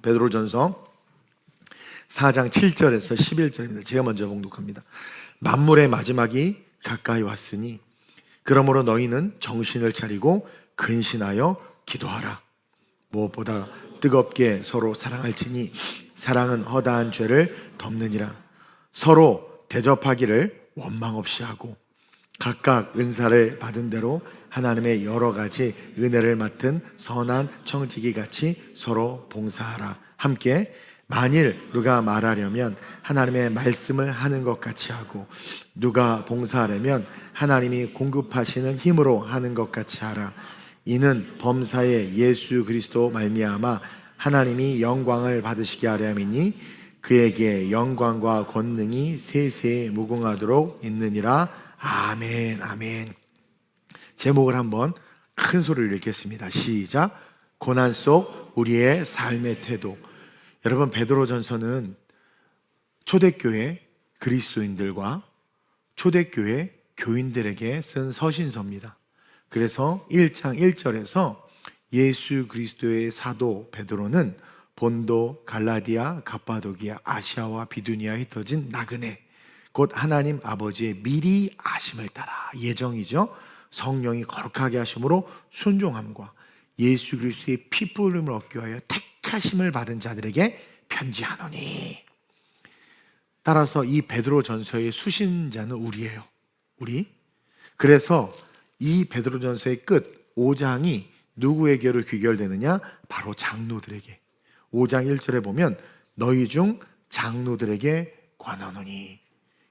베드로전서 4장 7절에서 11절입니다. 제가 먼저 봉독합니다. 만물의 마지막이 가까이 왔으니 그러므로 너희는 정신을 차리고 근신하여 기도하라. 무엇보다 뜨겁게 서로 사랑할지니 사랑은 허다한 죄를 덮느니라. 서로 대접하기를 원망 없이 하고 각각 은사를 받은 대로 하나님의 여러 가지 은혜를 맡은 선한 청지기 같이 서로 봉사하라. 함께 만일 누가 말하려면 하나님의 말씀을 하는 것 같이 하고 누가 봉사하려면 하나님이 공급하시는 힘으로 하는 것 같이 하라. 이는 범사에 예수 그리스도 말미암아 하나님이 영광을 받으시게 하려 함이니 그에게 영광과 권능이 세세에 무궁하도록 있느니라. 아멘. 아멘. 제목을 한번 큰 소리로 읽겠습니다. 시작. 고난 속 우리의 삶의 태도. 여러분, 베드로전서는 초대교회 그리스도인들과 초대교회 교인들에게 쓴 서신서입니다. 그래서 1장 1절에서 예수 그리스도의 사도 베드로는 본도, 갈라디아, 갑바도기아, 아시아와 비두니아에 흩어진 나그네, 곧 하나님 아버지의 미리 아심을 따라, 예정이죠, 성령이 거룩하게 하심으로 순종함과 예수 그리스도의 피 뿌림을 얻기 위하여 택하심을 받은 자들에게 편지하노니. 따라서 이 베드로전서의 수신자는 우리예요. 우리. 그래서 이 베드로전서의 끝 5장이 누구에게로 귀결되느냐? 바로 장로들에게. 5장 1절에 보면 너희 중 장로들에게 관하노니.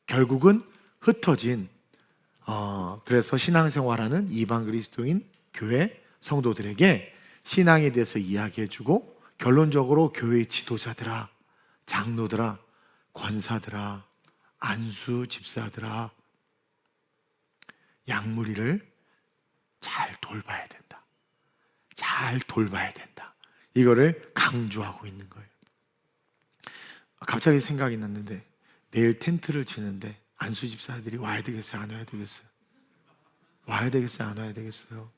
결국은 흩어진 그래서 신앙생활하는 이방 그리스도인 교회 성도들에게 신앙에 대해서 이야기해주고, 결론적으로 교회의 지도자들아, 장로들아, 권사들아, 안수 집사들아, 양무리를 잘 돌봐야 된다. 잘 돌봐야 된다. 이거를 강조하고 있는 거예요. 갑자기 생각이 났는데, 내일 텐트를 치는데 안수 집사들이 와야 되겠어요? 안 와야 되겠어요? 와야 되겠어요? 안 와야 되겠어요?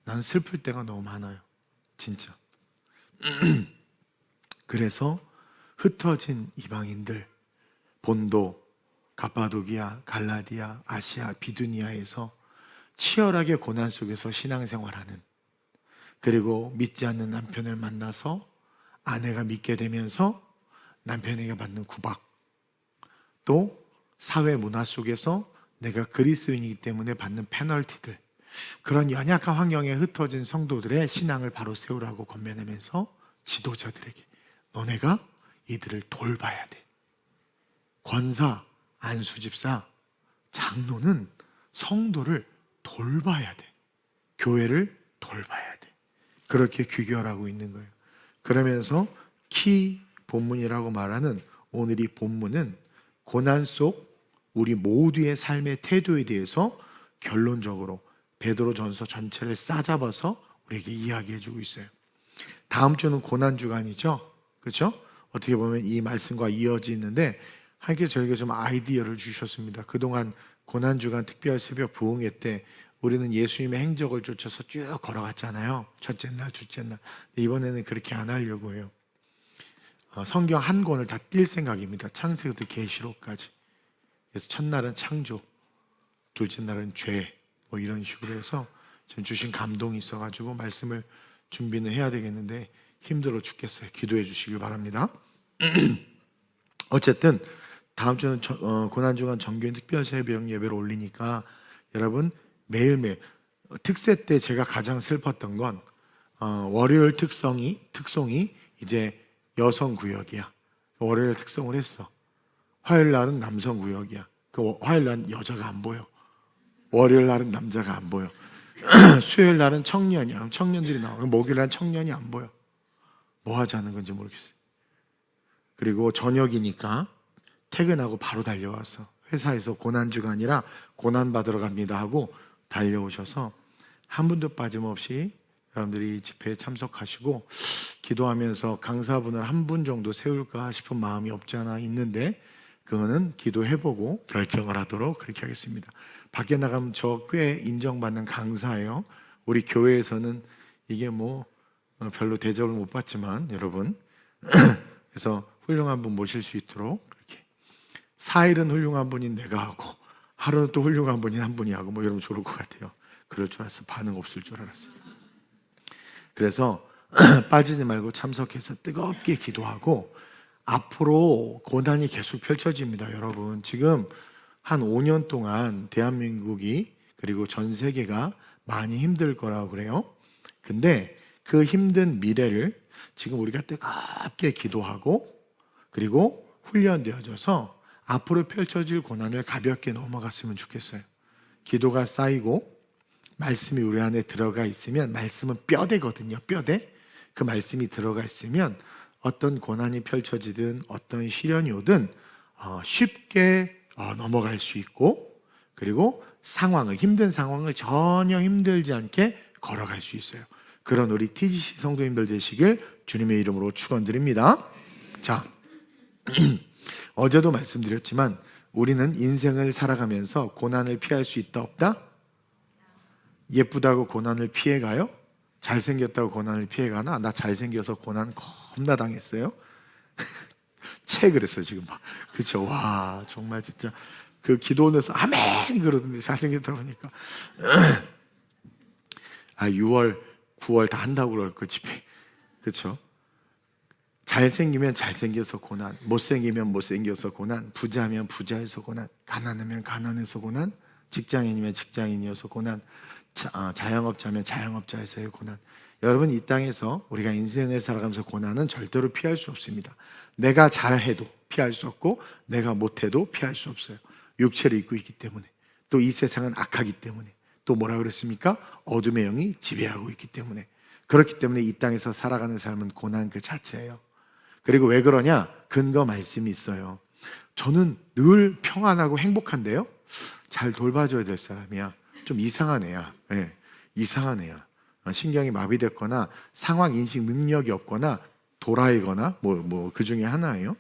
난 슬플 때가 너무 많아요. 진짜. 그래서 흩어진 이방인들, 본도, 갑바도기아, 갈라디아, 아시아, 비두니아에서 치열하게 고난 속에서 신앙생활하는, 그리고 믿지 않는 남편을 만나서 아내가 믿게 되면서 남편에게 받는 구박, 또 사회 문화 속에서 내가 그리스도인이기 때문에 받는 페널티들, 그런 연약한 환경에 흩어진 성도들의 신앙을 바로 세우라고 권면하면서 지도자들에게 너네가 이들을 돌봐야 돼. 권사, 안수집사, 장로는 성도를 돌봐야 돼. 교회를 돌봐야 돼. 그렇게 규결하고 있는 거예요. 그러면서 키 본문이라고 말하는 오늘 이 본문은 고난 속 우리 모두의 삶의 태도에 대해서 결론적으로 베드로전서 전체를 싸잡아서 우리에게 이야기해주고 있어요. 다음 주는 고난 주간이죠, 그렇죠? 어떻게 보면 이 말씀과 이어지는데 하나님께서 저에게 좀 아이디어를 주셨습니다. 그동안 고난 주간 특별 새벽 부흥회 때 우리는 예수님의 행적을 쫓아서 쭉 걸어갔잖아요. 첫째 날, 둘째 날. 이번에는 그렇게 안 하려고 해요. 성경 한 권을 다 뛸 생각입니다. 창세기부터 계시록까지. 그래서 첫날은 창조, 둘째 날은 죄, 뭐 이런 식으로 해서 지금 주신 감동이 있어가지고 말씀을 준비는 해야 되겠는데 힘들어 죽겠어요. 기도해 주시길 바랍니다. 어쨌든 다음 주는 고난주간 정교인 특별 새벽 예배를 올리니까 여러분 매일매일, 특세 때 제가 가장 슬펐던 건 월요일 특성이 이제 여성 구역이야. 월요일 특성을 했어. 화요일 날은 남성 구역이야. 그 화요일 날은 여자가 안 보여. 월요일 날은 남자가 안 보여. 수요일 날은 청년이야. 청년들이 나와. 목요일 날은 청년이 안 보여. 뭐 하자는 건지 모르겠어요. 그리고 저녁이니까 퇴근하고 바로 달려와서 회사에서 고난주간이라 고난받으러 갑니다 하고 달려오셔서 한 분도 빠짐없이 여러분들이 집회에 참석하시고 기도하면서 강사분을 한 분 정도 세울까 싶은 마음이 없지 않아 있는데, 그거는 기도해보고 결정을 하도록 그렇게 하겠습니다. 밖에 나가면 저 꽤 인정받는 강사예요. 우리 교회에서는 이게 뭐 별로 대접을 못 받지만 여러분 그래서 훌륭한 분 모실 수 있도록 그렇게 4일은 훌륭한 분인 내가 하고 하루는 또 훌륭한 분인 한 분이 하고 뭐 이러면 좋을 것 같아요. 그럴 줄 알았어. 반응 없을 줄 알았어요. 그래서 빠지지 말고 참석해서 뜨겁게 기도하고 앞으로 고난이 계속 펼쳐집니다. 여러분 지금 한 5년 동안 대한민국이 그리고 전 세계가 많이 힘들 거라고 그래요. 근데 그 힘든 미래를 지금 우리가 뜨겁게 기도하고 그리고 훈련되어져서 앞으로 펼쳐질 고난을 가볍게 넘어갔으면 좋겠어요. 기도가 쌓이고 말씀이 우리 안에 들어가 있으면, 말씀은 뼈대거든요. 뼈대. 그 말씀이 들어가 있으면 어떤 고난이 펼쳐지든 어떤 시련이 오든 쉽게 넘어갈 수 있고, 그리고 힘든 상황을 전혀 힘들지 않게 걸어갈 수 있어요. 그런 우리 TGC 성도님들 되시길 주님의 이름으로 축원드립니다. 자, 어제도 말씀드렸지만 우리는 인생을 살아가면서 고난을 피할 수 있다 없다? 예쁘다고 고난을 피해가요? 잘생겼다고 고난을 피해가나? 나 잘생겨서 고난 겁나 당했어요. 채 그랬어요 지금 막. 그렇죠. 와 정말 진짜 그 기도원에서 아멘 그러던데 잘생겼다고 하니까 6월 9월 다 한다고 그럴 걸 집회. 그렇죠. 잘생기면 잘생겨서 고난, 못생기면 못생겨서 고난, 부자면 부자여서 고난, 가난하면 가난해서 고난, 직장인이면 직장인이어서 고난, 자영업자면 자영업자에서의 고난. 여러분 이 땅에서 우리가 인생을 살아가면서 고난은 절대로 피할 수 없습니다. 내가 잘해도 피할 수 없고 내가 못해도 피할 수 없어요. 육체를 입고 있기 때문에, 또 이 세상은 악하기 때문에, 또 뭐라 그랬습니까? 어둠의 영이 지배하고 있기 때문에. 그렇기 때문에 이 땅에서 살아가는 삶은 고난 그 자체예요. 그리고 왜 그러냐? 근거 말씀이 있어요. 저는 늘 평안하고 행복한데요, 잘 돌봐줘야 될 사람이야. 좀 이상한 애야. 네, 이상한 애야. 신경이 마비됐거나 상황 인식 능력이 없거나 도라이거나 뭐 그 중에 하나예요.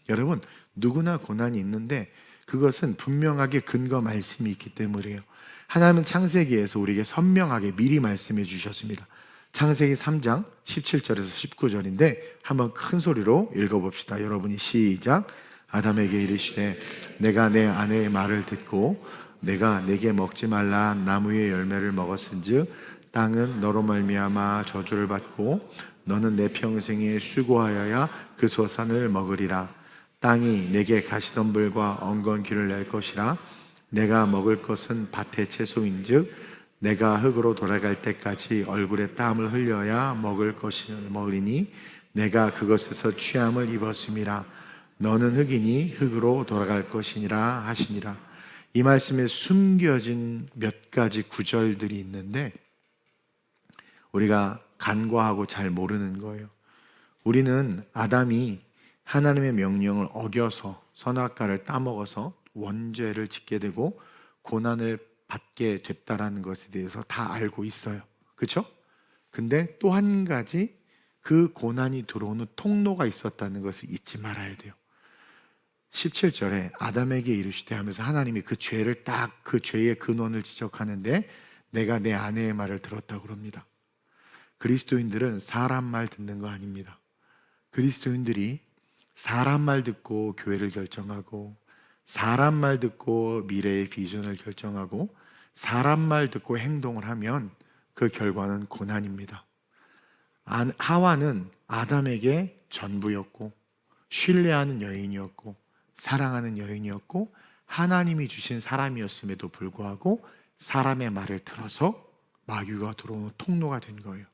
여러분 누구나 고난이 있는데 그것은 분명하게 근거 말씀이 있기 때문이에요. 하나님은 창세기에서 우리에게 선명하게 미리 말씀해 주셨습니다. 창세기 3장 17절에서 19절인데 한번 큰 소리로 읽어봅시다. 여러분이 시작. 아담에게 이르시되 내가 내 아내의 말을 듣고 내가 내게 먹지 말라 한 나무의 열매를 먹었은즉 땅은 너로 말미암아 저주를 받고 너는 내 평생에 수고하여야 그 소산을 먹으리라. 땅이 내게 가시덤불과 엉겅퀴를 낼 것이라. 내가 먹을 것은 밭의 채소인즉 내가 흙으로 돌아갈 때까지 얼굴에 땀을 흘려야 먹으리니 내가 그것에서 취함을 입었음이라. 너는 흙이니 흙으로 돌아갈 것이니라 하시니라. 이 말씀에 숨겨진 몇 가지 구절들이 있는데 우리가 간과하고 잘 모르는 거예요. 우리는 아담이 하나님의 명령을 어겨서 선악과를 따먹어서 원죄를 짓게 되고 고난을 받게 됐다라는 것에 대해서 다 알고 있어요. 그렇죠? 근데 또 한 가지 그 고난이 들어오는 통로가 있었다는 것을 잊지 말아야 돼요. 17절에 아담에게 이르시되 하면서 하나님이 그 죄를 딱 그 죄의 근원을 지적하는데 내가 내 아내의 말을 들었다고 그럽니다. 그리스도인들은 사람 말 듣는 거 아닙니다. 그리스도인들이 사람 말 듣고 교회를 결정하고 사람 말 듣고 미래의 비전을 결정하고 사람 말 듣고 행동을 하면 그 결과는 고난입니다. 하와는 아담에게 전부였고 신뢰하는 여인이었고 사랑하는 여인이었고 하나님이 주신 사람이었음에도 불구하고 사람의 말을 들어서 마귀가 들어오는 통로가 된 거예요.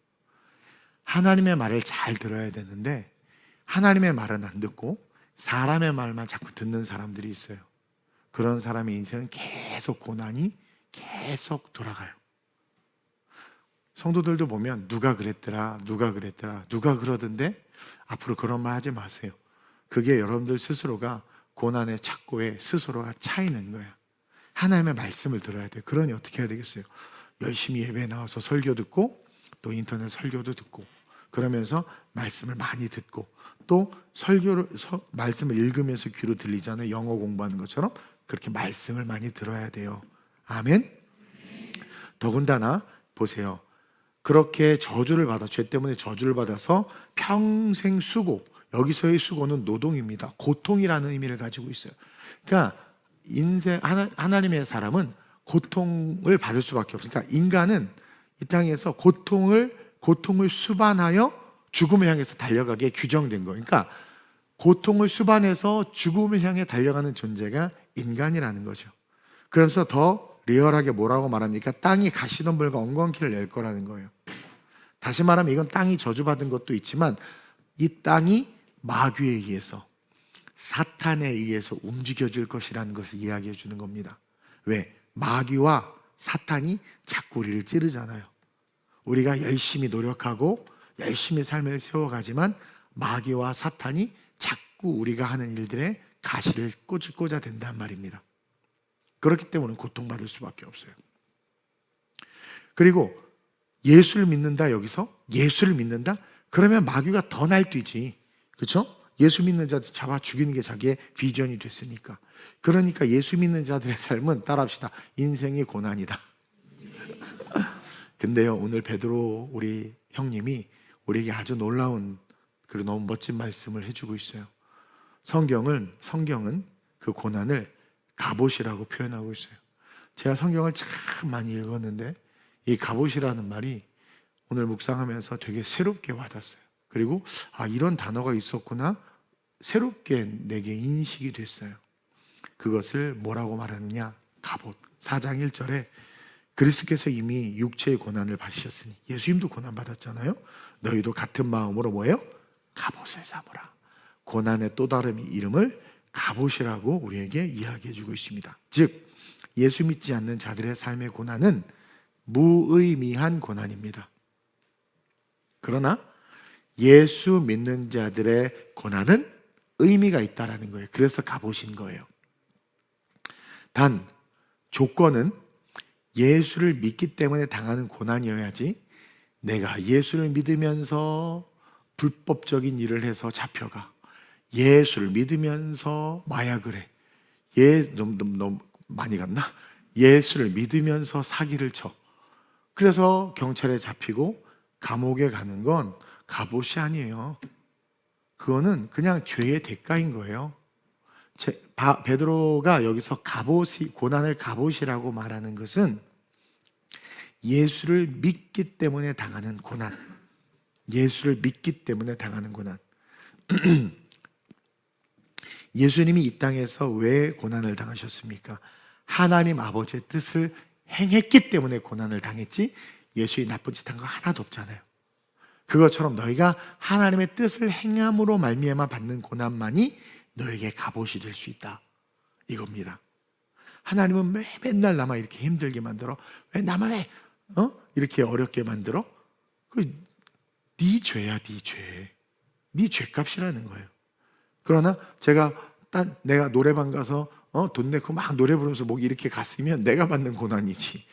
하나님의 말을 잘 들어야 되는데 하나님의 말은 안 듣고 사람의 말만 자꾸 듣는 사람들이 있어요. 그런 사람의 인생은 계속 고난이 계속 돌아가요. 성도들도 보면 누가 그랬더라 누가 그러던데 앞으로 그런 말 하지 마세요. 그게 여러분들 스스로가 고난의 착고에 스스로가 차이는 거야. 하나님의 말씀을 들어야 돼. 그러니 어떻게 해야 되겠어요? 열심히 예배에 나와서 설교 듣고 또 인터넷 설교도 듣고 그러면서 말씀을 많이 듣고 또 말씀을 읽으면서 귀로 들리잖아요. 영어 공부하는 것처럼 그렇게 말씀을 많이 들어야 돼요. 아멘. 더군다나 보세요. 그렇게 저주를 받아 죄 때문에 저주를 받아서 평생 수고 여기서의 수고는 노동입니다. 고통이라는 의미를 가지고 있어요. 그러니까 하나님의 사람은 고통을 받을 수밖에 없어요. 그러니까 인간은 이 땅에서 고통을 수반하여 죽음을 향해서 달려가게 규정된 거예요. 그러니까 고통을 수반해서 죽음을 향해 달려가는 존재가 인간이라는 거죠. 그러면서 더 리얼하게 뭐라고 말합니까? 땅이 가시덤불과 엉겅퀴를 낼 거라는 거예요. 다시 말하면 이건 땅이 저주받은 것도 있지만 이 땅이 마귀에 의해서, 사탄에 의해서 움직여질 것이라는 것을 이야기해 주는 겁니다. 왜? 마귀와 사탄이 자꾸 우리를 찌르잖아요. 우리가 열심히 노력하고 열심히 삶을 세워가지만 마귀와 사탄이 자꾸 우리가 하는 일들에 가시를 꽂아 댄단 말입니다. 그렇기 때문에 고통받을 수밖에 없어요. 그리고 예수를 믿는다, 여기서 예수를 믿는다? 그러면 마귀가 더 날뛰지. 그렇죠? 예수 믿는 자들 잡아 죽이는 게 자기의 비전이 됐으니까. 그러니까 예수 믿는 자들의 삶은, 따라합시다, 인생이 고난이다. 근데요, 오늘 베드로 우리 형님이 우리에게 아주 놀라운 그리고 너무 멋진 말씀을 해주고 있어요. 성경은 그 고난을 갑옷이라고 표현하고 있어요. 제가 성경을 참 많이 읽었는데 이 갑옷이라는 말이 오늘 묵상하면서 되게 새롭게 와닿았어요. 그리고 이런 단어가 있었구나, 새롭게 내게 인식이 됐어요. 그것을 뭐라고 말하느냐? 갑옷. 4장 1절에 그리스도께서 이미 육체의 고난을 받으셨으니, 예수님도 고난 받았잖아요. 너희도 같은 마음으로 뭐예요? 갑옷을 삼으라. 고난의 또 다른 이름을 갑옷이라고 우리에게 이야기해 주고 있습니다. 즉 예수 믿지 않는 자들의 삶의 고난은 무의미한 고난입니다. 그러나 예수 믿는 자들의 고난은 의미가 있다라는 거예요. 그래서 갑옷인 거예요. 단 조건은 예수를 믿기 때문에 당하는 고난이어야지, 내가 예수를 믿으면서 불법적인 일을 해서 잡혀가, 예수를 믿으면서 마약을 해, 너무 많이 갔나? 예수를 믿으면서 사기를 쳐, 그래서 경찰에 잡히고 감옥에 가는 건 갑옷이 아니에요. 그거는 그냥 죄의 대가인 거예요. 베드로가 여기서 고난을 갑옷이라고 말하는 것은 예수를 믿기 때문에 당하는 고난, 예수를 믿기 때문에 당하는 고난. 예수님이 이 땅에서 왜 고난을 당하셨습니까? 하나님 아버지의 뜻을 행했기 때문에 고난을 당했지, 예수의 나쁜 짓 한 거 하나도 없잖아요. 그것처럼 너희가 하나님의 뜻을 행함으로 말미암아 받는 고난만이 너에게 갑옷이 될 수 있다, 이겁니다. 하나님은 왜 맨날 나만 이렇게 힘들게 만들어? 왜 나만 이렇게 어렵게 만들어? 네 죄야, 네 죄. 네 죄값이라는 거예요. 그러나 내가 노래방 가서 돈 내고 막 노래 부르면서 목이 이렇게 갔으면 내가 받는 고난이지.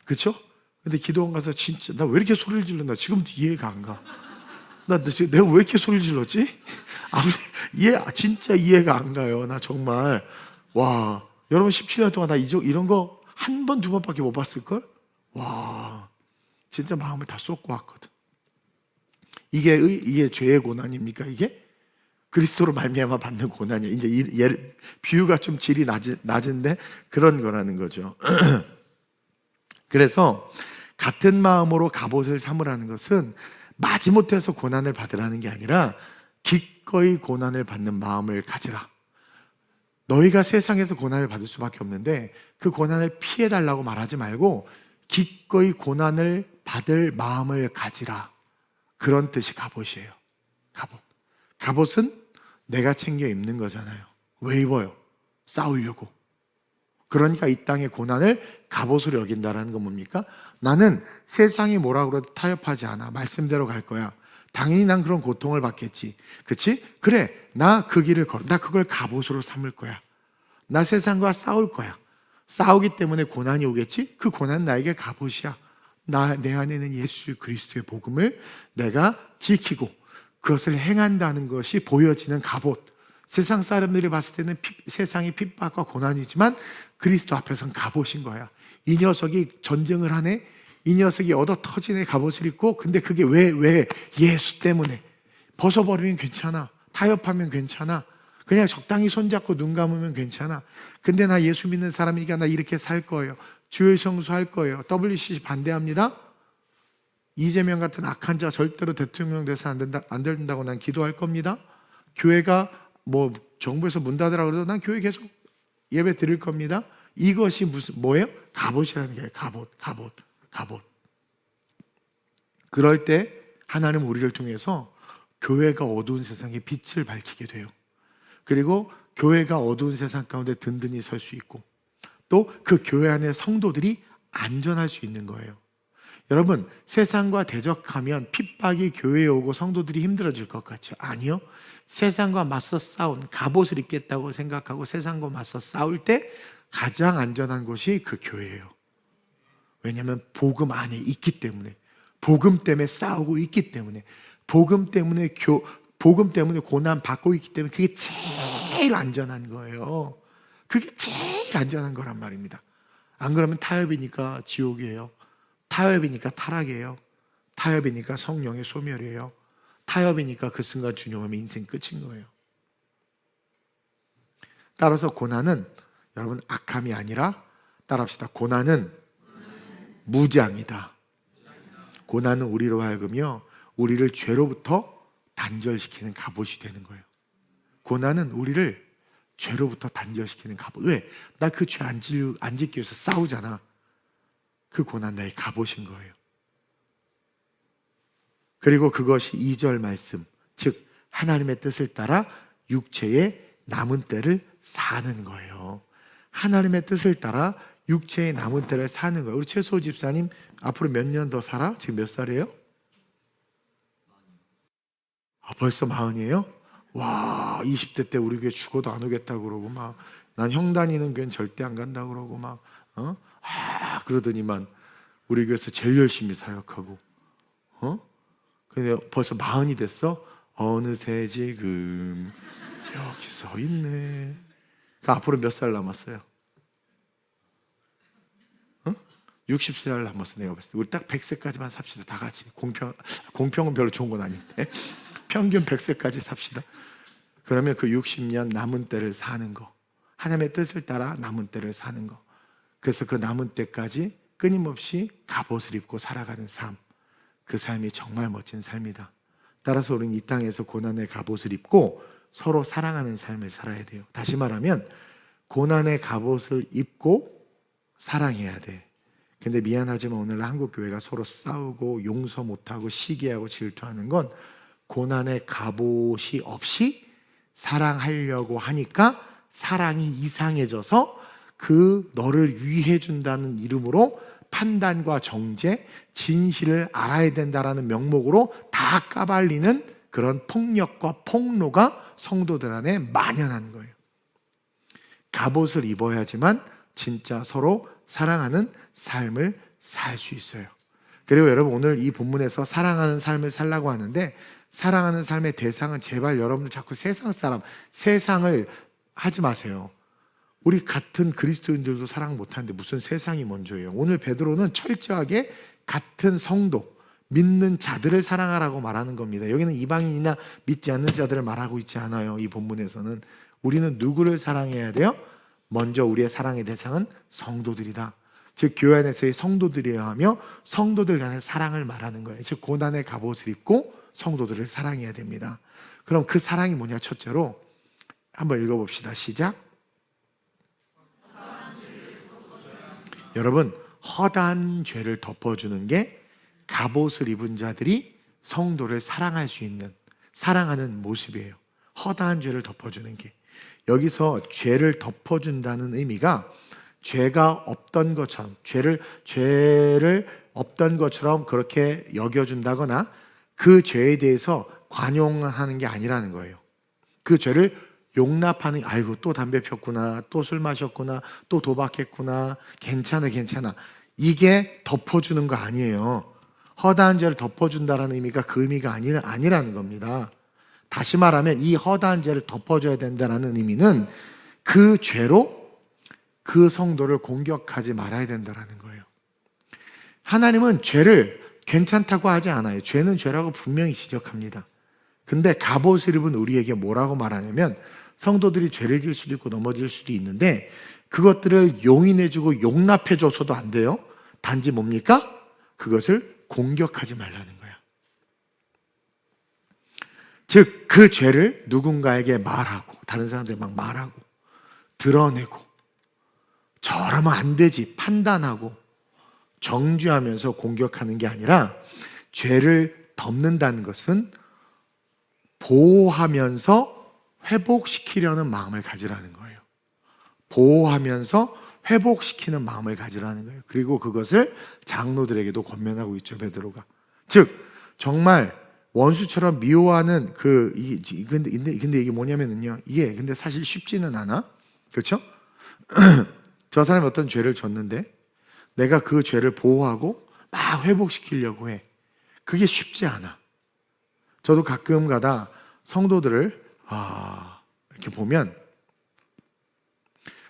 그렇죠? 근데 기도원 가서 진짜 나 왜 이렇게 소리를 질렀나 지금도 이해가 안 가. 내가 왜 이렇게 소리를 질렀지? 진짜 이해가 안 가요. 나 정말. 와, 여러분 17년 동안 나 이런 거 한 번, 두 번밖에 못 봤을걸? 와, 진짜 마음을 다 쏟고 왔거든. 이게 죄의 고난입니까? 이게? 그리스도로 말미암아 받는 고난이야. 이제 비유가 좀 질이 낮은데 그런 거라는 거죠. 그래서 같은 마음으로 갑옷을 삼으라는 것은 마지못해서 고난을 받으라는 게 아니라 기꺼이 고난을 받는 마음을 가지라. 너희가 세상에서 고난을 받을 수밖에 없는데 그 고난을 피해달라고 말하지 말고 기꺼이 고난을 받을 마음을 가지라. 그런 뜻이 갑옷이에요. 갑옷은 내가 챙겨 입는 거잖아요. 왜 입어요? 싸우려고. 그러니까 이 땅의 고난을 갑옷으로 여긴다는 건 뭡니까? 나는 세상이 뭐라 그래도 타협하지 않아. 말씀대로 갈 거야. 당연히 난 그런 고통을 받겠지. 그치? 그래, 나 그 길을 나 그걸 갑옷으로 삼을 거야. 나 세상과 싸울 거야. 싸우기 때문에 고난이 오겠지? 그 고난 나에게 갑옷이야. 내 안에는 예수 그리스도의 복음을 내가 지키고 그것을 행한다는 것이 보여지는 갑옷. 세상 사람들이 봤을 때는 세상이 핍박과 고난이지만 그리스도 앞에서는 갑옷인 거야. 이 녀석이 전쟁을 하네? 이 녀석이 얻어 터지네 갑옷을 입고. 근데 그게 왜? 예수 때문에. 벗어버리면 괜찮아. 타협하면 괜찮아. 그냥 적당히 손잡고 눈 감으면 괜찮아. 근데 나 예수 믿는 사람이니까 나 이렇게 살 거예요. 주의 성수할 거예요. WCC 반대합니다. 이재명 같은 악한 자 절대로 대통령 돼서 안 된다고 난 기도할 겁니다. 교회가 뭐 정부에서 문 닫으라고 그래도 난 교회 계속 예배 드릴 겁니다. 이것이 뭐예요? 갑옷이라는 게 갑옷. 그럴 때 하나님은 우리를 통해서 교회가 어두운 세상에 빛을 밝히게 돼요. 그리고 교회가 어두운 세상 가운데 든든히 설 수 있고, 또 그 교회 안에 성도들이 안전할 수 있는 거예요. 여러분, 세상과 대적하면 핍박이 교회에 오고 성도들이 힘들어질 것 같죠? 아니요. 세상과 맞서 싸운, 갑옷을 입겠다고 생각하고 세상과 맞서 싸울 때 가장 안전한 곳이 그 교회예요. 왜냐하면 복음 안에 있기 때문에, 복음 때문에 싸우고 있기 때문에, 복음 때문에 고난 받고 있기 때문에 그게 제일 안전한 거예요. 그게 제일 안전한 거란 말입니다. 안 그러면 타협이니까 지옥이에요. 타협이니까 타락이에요. 타협이니까 성령의 소멸이에요. 타협이니까 그 순간 준용하면 인생 끝인 거예요. 따라서 고난은 여러분 악함이 아니라, 따라합시다. 고난은 무장이다. 고난은 우리로 하여금요, 우리를 죄로부터 단절시키는 갑옷이 되는 거예요. 고난은 우리를 죄로부터 단절시키는 갑옷. 왜? 나 그 죄 안 짓기 위해서 싸우잖아. 그 고난 나의 갑옷인 거예요. 그리고 그것이 2절 말씀, 즉 하나님의 뜻을 따라 육체의 남은 때를 사는 거예요. 하나님의 뜻을 따라 육체의 남은 때를 사는 거예요. 우리 최소 집사님 앞으로 몇 년 더 살아? 지금 몇 살이에요? 벌써 40이에요? 와, 20대 때 우리 교회 죽어도 안 오겠다고 그러고 막, 난 형 다니는 교회는 절대 안 간다고 그러고 막, 그러더니만 우리 교회에서 제일 열심히 사역하고, 근데 벌써 40이 됐어? 어느새 지금 여기 서 있네. 그 앞으로 몇 살 남았어요? 60살 남았어. 내가 봤을 때 우리 딱 100세까지만 삽시다. 다 같이. 공평은 별로 좋은 건 아닌데 평균 100세까지 삽시다. 그러면 그 60년 남은 때를 사는 거, 하나님의 뜻을 따라 남은 때를 사는 거, 그래서 그 남은 때까지 끊임없이 갑옷을 입고 살아가는 삶, 그 삶이 정말 멋진 삶이다. 따라서 우리는 이 땅에서 고난의 갑옷을 입고 서로 사랑하는 삶을 살아야 돼요. 다시 말하면 고난의 갑옷을 입고 사랑해야 돼. 근데 미안하지만 오늘날 한국교회가 서로 싸우고 용서 못하고 시기하고 질투하는 건 고난의 갑옷이 없이 사랑하려고 하니까 사랑이 이상해져서 그 너를 위해 준다는 이름으로 판단과 정죄, 진실을 알아야 된다라는 명목으로 다 까발리는 그런 폭력과 폭로가 성도들 안에 만연한 거예요. 갑옷을 입어야지만 진짜 서로 사랑하는 삶을 살 수 있어요. 그리고 여러분, 오늘 이 본문에서 사랑하는 삶을 살라고 하는데, 사랑하는 삶의 대상은 제발 여러분들 자꾸 세상 사람, 세상을 하지 마세요. 우리 같은 그리스도인들도 사랑 못하는데 무슨 세상이 먼저예요. 오늘 베드로는 철저하게 같은 성도, 믿는 자들을 사랑하라고 말하는 겁니다. 여기는 이방인이나 믿지 않는 자들을 말하고 있지 않아요. 이 본문에서는 우리는 누구를 사랑해야 돼요? 먼저 우리의 사랑의 대상은 성도들이다. 즉 교회 안에서의 성도들이어야 하며 성도들 간의 사랑을 말하는 거예요. 즉 고난의 갑옷을 입고 성도들을 사랑해야 됩니다. 그럼 그 사랑이 뭐냐? 첫째로 한번 읽어봅시다. 시작. 여러분, 허다한 죄를 덮어주는 게 갑옷을 입은 자들이 성도를 사랑할 수 있는, 사랑하는 모습이에요. 허다한 죄를 덮어주는 게, 여기서 죄를 덮어준다는 의미가 죄가 없던 것처럼, 죄를 없던 것처럼 그렇게 여겨준다거나 그 죄에 대해서 관용하는 게 아니라는 거예요. 그 죄를 용납하는, 아이고 또 담배 폈구나, 또 술 마셨구나, 또 도박했구나, 괜찮아 이게 덮어주는 거 아니에요. 허다한 죄를 덮어준다는 의미가 그 의미가 아니라는 겁니다. 다시 말하면 이 허다한 죄를 덮어줘야 된다는 의미는 그 죄로 그 성도를 공격하지 말아야 된다는 거예요. 하나님은 죄를 괜찮다고 하지 않아요. 죄는 죄라고 분명히 지적합니다. 근데 갑옷을 입은 우리에게 뭐라고 말하냐면 성도들이 죄를 지을 수도 있고 넘어질 수도 있는데 그것들을 용인해주고 용납해줘서도 안 돼요. 단지 뭡니까? 그것을 공격하지 말라는 거야. 즉 그 죄를 누군가에게 말하고 다른 사람들에게 막 말하고 드러내고 저러면 안 되지 판단하고 정죄하면서 공격하는 게 아니라 죄를 덮는다는 것은 보호하면서 회복시키려는 마음을 가지라는 거예요. 보호하면서 회복시키는 마음을 가지라는 거예요. 그리고 그것을 장로들에게도 권면하고 있죠, 베드로가. 즉 정말 원수처럼 미워하는 근데 이게 뭐냐면요, 이게 근데 사실 쉽지는 않아, 그렇죠? 저 사람이 어떤 죄를 졌는데 내가 그 죄를 보호하고 막 회복시키려고 해. 그게 쉽지 않아. 저도 가끔 가다 성도들을 이렇게 보면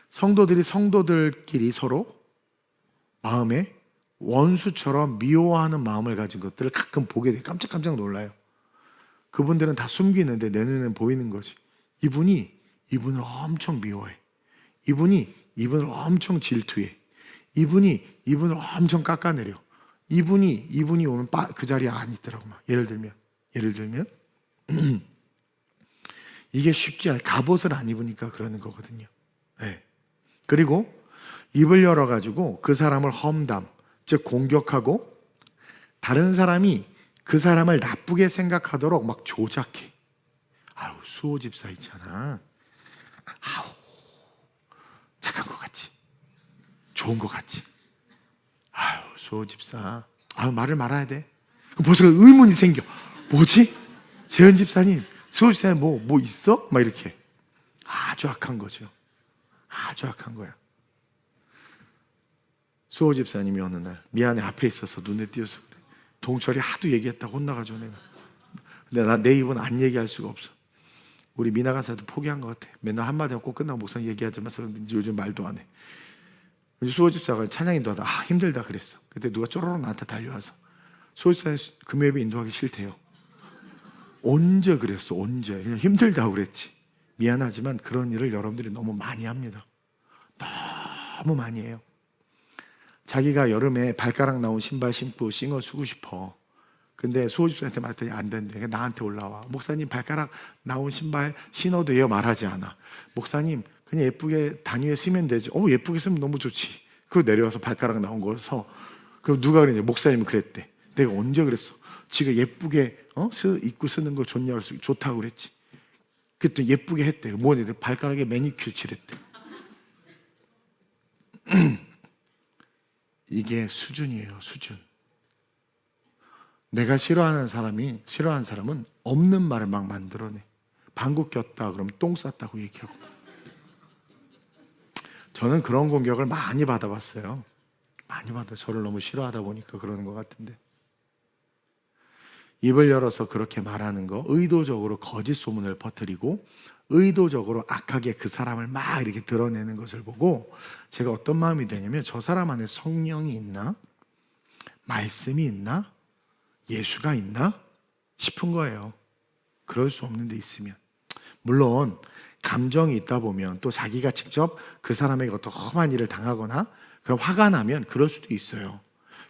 성도들이 성도들끼리 서로 마음에 원수처럼 미워하는 마음을 가진 것들을 가끔 보게 돼. 깜짝깜짝 놀라요. 그분들은 다 숨기는데 내 눈에는 보이는 거지. 이분이 이분을 엄청 미워해. 이분이 이분을 엄청 질투해. 이분이 이분을 엄청 깎아내려. 이분이 오면 그 자리에 안 있더라고. 예를 들면 이게 쉽지 않아요. 갑옷을 안 입으니까 그러는 거거든요. 네. 그리고 입을 열어가지고 그 사람을 험담, 즉 공격하고 다른 사람이 그 사람을 나쁘게 생각하도록 막 조작해. 아우, 수호 집사 있잖아. 아우, 착한 것 같지? 좋은 것 같지? 아유, 수호 집사. 아유, 말을 말아야 돼. 벌써 의문이 생겨. 뭐지? 재현 집사님, 수호 집사님 뭐 있어? 막 이렇게. 아주 악한 거죠. 아주 악한 거야. 수호 집사님이 어느 날 미안해 앞에 있어서 눈에 띄어서 그래. 동철이 하도 얘기했다고 혼나가지고 내가. 근데 내 입은 안 얘기할 수가 없어. 우리 미나 간사도 포기한 것 같아. 맨날 한마디 하고 끝나고 목사님 얘기하자면서 요즘 말도 안 해. 수호 집사가 찬양 인도하다 힘들다 그랬어. 그때 누가 쪼로록 나한테 달려와서 수호 집사님 금요일에 인도하기 싫대요. 언제 그랬어? 언제? 그냥 힘들다고 그랬지. 미안하지만 그런 일을 여러분들이 너무 많이 합니다. 너무 많이 해요. 자기가 여름에 발가락 나온 신발 신고 싱어 쓰고 싶어. 근데 수호 집사한테 말했더니 안 된대. 나한테 올라와. 목사님 발가락 나온 신발 신어도 돼요? 말하지 않아. 목사님 그냥 예쁘게 단위에 쓰면 되지. 예쁘게 쓰면 너무 좋지. 그거 내려와서 발가락 나온 거 서. 그럼 누가 그랬냐? 목사님은 그랬대. 내가 언제 그랬어? 지가 예쁘게 입고 쓰는 거 좋냐고 그랬어. 좋다고 그랬지. 그랬더니 예쁘게 했대. 뭐냐? 발가락에 매니큐어 칠했대. 이게 수준이에요, 수준. 내가 싫어하는 사람은 없는 말을 막 만들어내. 방구 꼈다 그러면 똥 쌌다고 얘기하고. 저는 그런 공격을 많이 받아봤어요. 많이 받아요. 저를 너무 싫어하다 보니까 그러는 것 같은데. 입을 열어서 그렇게 말하는 거, 의도적으로 거짓 소문을 퍼뜨리고 의도적으로 악하게 그 사람을 막 이렇게 드러내는 것을 보고 제가 어떤 마음이 되냐면 저 사람 안에 성령이 있나? 말씀이 있나? 예수가 있나? 싶은 거예요. 그럴 수 없는 데 있으면. 물론 감정이 있다 보면 또 자기가 직접 그 사람에게 어떤 험한 일을 당하거나 그럼 화가 나면 그럴 수도 있어요.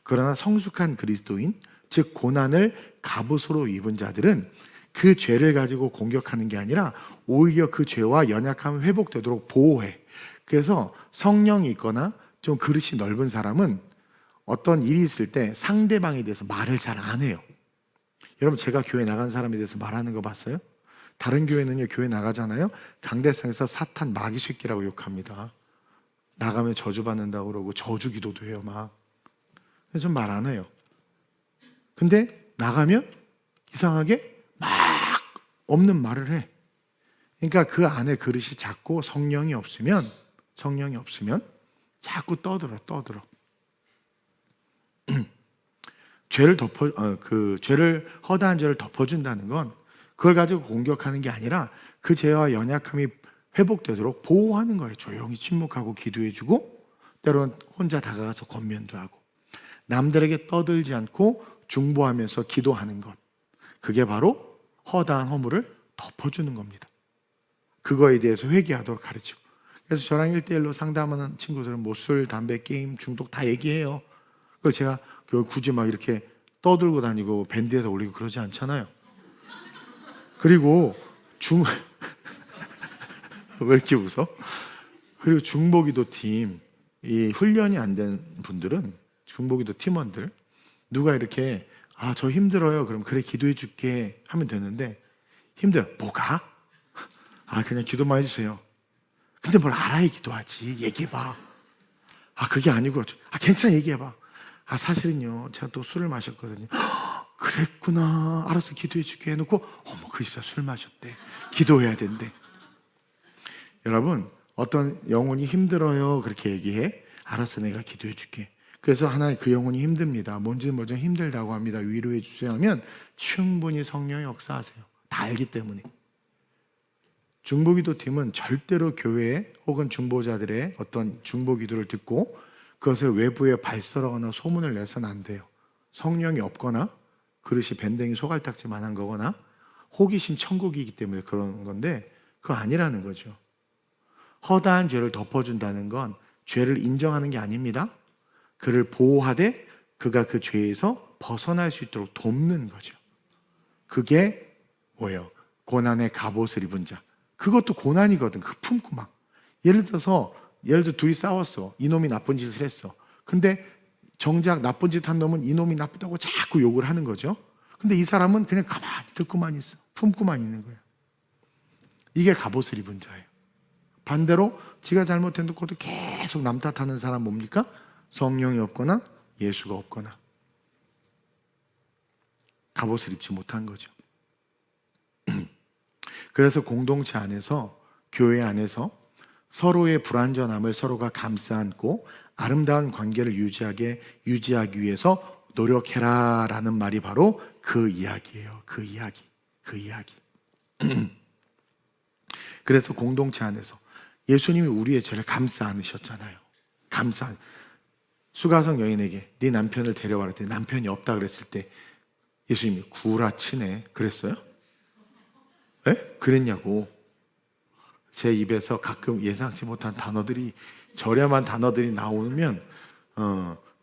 그러나 성숙한 그리스도인, 즉 고난을 갑옷으로 입은 자들은 그 죄를 가지고 공격하는 게 아니라 오히려 그 죄와 연약함을 회복되도록 보호해. 그래서 성령이 있거나 좀 그릇이 넓은 사람은 어떤 일이 있을 때 상대방에 대해서 말을 잘 안 해요. 여러분 제가 교회 나간 사람에 대해서 말하는 거 봤어요? 다른 교회는요, 교회 나가잖아요, 강대상에서 사탄 마귀 새끼라고 욕합니다. 나가면 저주받는다고 그러고 저주 기도도 해요 막. 근데 좀 말 안 해요. 근데 나가면 이상하게 막 없는 말을 해. 그러니까 그 안에 그릇이 작고 성령이 없으면 자꾸 떠들어. 죄를 허다한 죄를 덮어준다는 건 그걸 가지고 공격하는 게 아니라 그 죄와 연약함이 회복되도록 보호하는 거예요. 조용히 침묵하고 기도해주고 때로는 혼자 다가가서 권면도 하고 남들에게 떠들지 않고 중보하면서 기도하는 것. 그게 바로 허다한 허물을 덮어주는 겁니다. 그거에 대해서 회개하도록 가르치고. 그래서 저랑 1대1로 상담하는 친구들은 뭐 술, 담배, 게임, 중독 다 얘기해요. 그걸 제가 굳이 막 이렇게 떠들고 다니고 밴드에다 올리고 그러지 않잖아요. 그리고 왜 이렇게 웃어? 그리고 중보기도 팀, 이 훈련이 안 된 분들은, 중보기도 팀원들, 누가 이렇게 저 힘들어요. 그럼 그래 기도해 줄게 하면 되는데, 힘들어. 뭐가? 그냥 기도만 해주세요. 근데 뭘 알아야 기도하지. 얘기해봐. 그게 아니고, 괜찮아, 얘기해봐. 사실은요, 제가 또 술을 마셨거든요. 그랬구나. 알았어, 기도해 줄게 해놓고, 어머, 그 집사 술 마셨대. 기도해야 된대. 여러분, 어떤 영혼이 힘들어요. 그렇게 얘기해. 알았어, 내가 기도해 줄게. 그래서 하나의 그 영혼이 힘듭니다. 뭔지 좀 힘들다고 합니다. 위로해 주세요 하면 충분히 성령의 역사하세요. 다 알기 때문에. 중보기도 팀은 절대로 교회 혹은 중보자들의 어떤 중보기도를 듣고 그것을 외부에 발설하거나 소문을 내서는 안 돼요. 성령이 없거나 그릇이 밴댕이 소갈딱지만한 거거나 호기심 천국이기 때문에 그런 건데, 그거 아니라는 거죠. 허다한 죄를 덮어준다는 건 죄를 인정하는 게 아닙니다. 그를 보호하되 그가 그 죄에서 벗어날 수 있도록 돕는 거죠. 그게 뭐예요? 고난의 갑옷을 입은 자. 그것도 고난이거든. 그 품고 막. 예를 들어 둘이 싸웠어. 이놈이 나쁜 짓을 했어. 근데 정작 나쁜 짓 한 놈은 이놈이 나쁘다고 자꾸 욕을 하는 거죠. 근데 이 사람은 그냥 가만히 듣고만 있어. 품고만 있는 거예요. 이게 갑옷을 입은 자예요. 반대로 지가 잘못해놓고도 계속 남 탓하는 사람 뭡니까? 성령이 없거나 예수가 없거나 갑옷을 입지 못한 거죠. 그래서 공동체 안에서, 교회 안에서 서로의 불완전함을 서로가 감싸 안고 아름다운 관계를 유지하기 위해서 노력해라 라는 말이 바로 그 이야기예요. 그 이야기. 그래서 공동체 안에서 예수님이 우리의 죄를 감싸 안으셨잖아요. 수가성 여인에게 네 남편을 데려와라 했더니 남편이 없다 그랬을 때 예수님이 구라치네 그랬어요? 네? 그랬냐고. 제 입에서 가끔 예상치 못한 단어들이, 저렴한 단어들이 나오면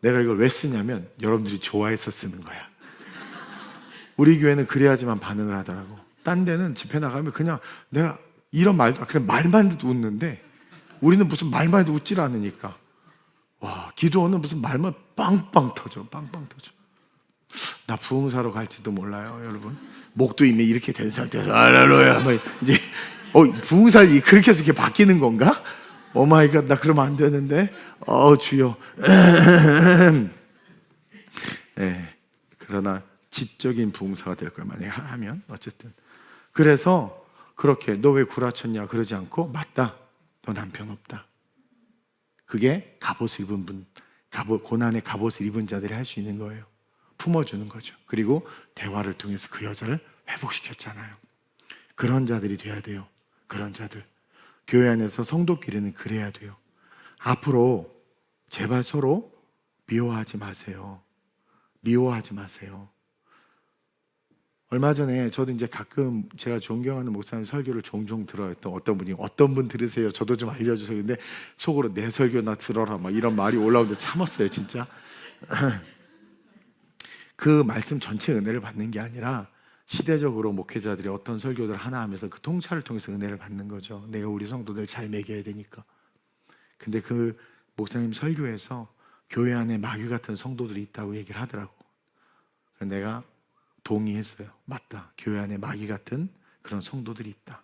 내가 이걸 왜 쓰냐면 여러분들이 좋아해서 쓰는 거야. 우리 교회는 그래야지만 반응을 하더라고. 딴 데는 집회 나가면 그냥 내가 이런 말도 그냥 말만 해도 웃는데 우리는 무슨 말만 해도 웃질 않으니까. 와, 기도원은 무슨 말만 빵빵 터져. 나 부흥사로 갈지도 몰라요, 여러분. 목도 이미 이렇게 된 상태에서 할렐루야 이제 부흥사 그렇게 해서 이렇게 바뀌는 건가? 오마이갓, 나 그러면 안 되는데. 주여. 네, 그러나 지적인 부흥사가 될 거야 만약에 하면. 어쨌든 그래서 그렇게 너 왜 구라쳤냐 그러지 않고, 맞다, 너 남편 없다. 그게 갑옷을 입은 분, 고난의 갑옷을 입은 자들이 할 수 있는 거예요. 품어주는 거죠. 그리고 대화를 통해서 그 여자를 회복시켰잖아요. 그런 자들이 돼야 돼요. 그런 자들. 교회 안에서 성도끼리는 그래야 돼요. 앞으로 제발 서로 미워하지 마세요. 얼마 전에 저도 이제 가끔 제가 존경하는 목사님 설교를 종종 들어요. 또 어떤 분 들으세요? 저도 좀 알려주세요. 근데 속으로 내 설교나 들어라 막 이런 말이 올라오는데 참았어요, 진짜. 그 말씀 전체 은혜를 받는 게 아니라 시대적으로 목회자들이 어떤 설교들 하나 하면서 그 통찰을 통해서 은혜를 받는 거죠. 내가 우리 성도들 잘 먹여야 되니까. 근데 그 목사님 설교에서 교회 안에 마귀 같은 성도들이 있다고 얘기를 하더라고. 내가 동의했어요. 맞다. 교회 안에 마귀 같은 그런 성도들이 있다.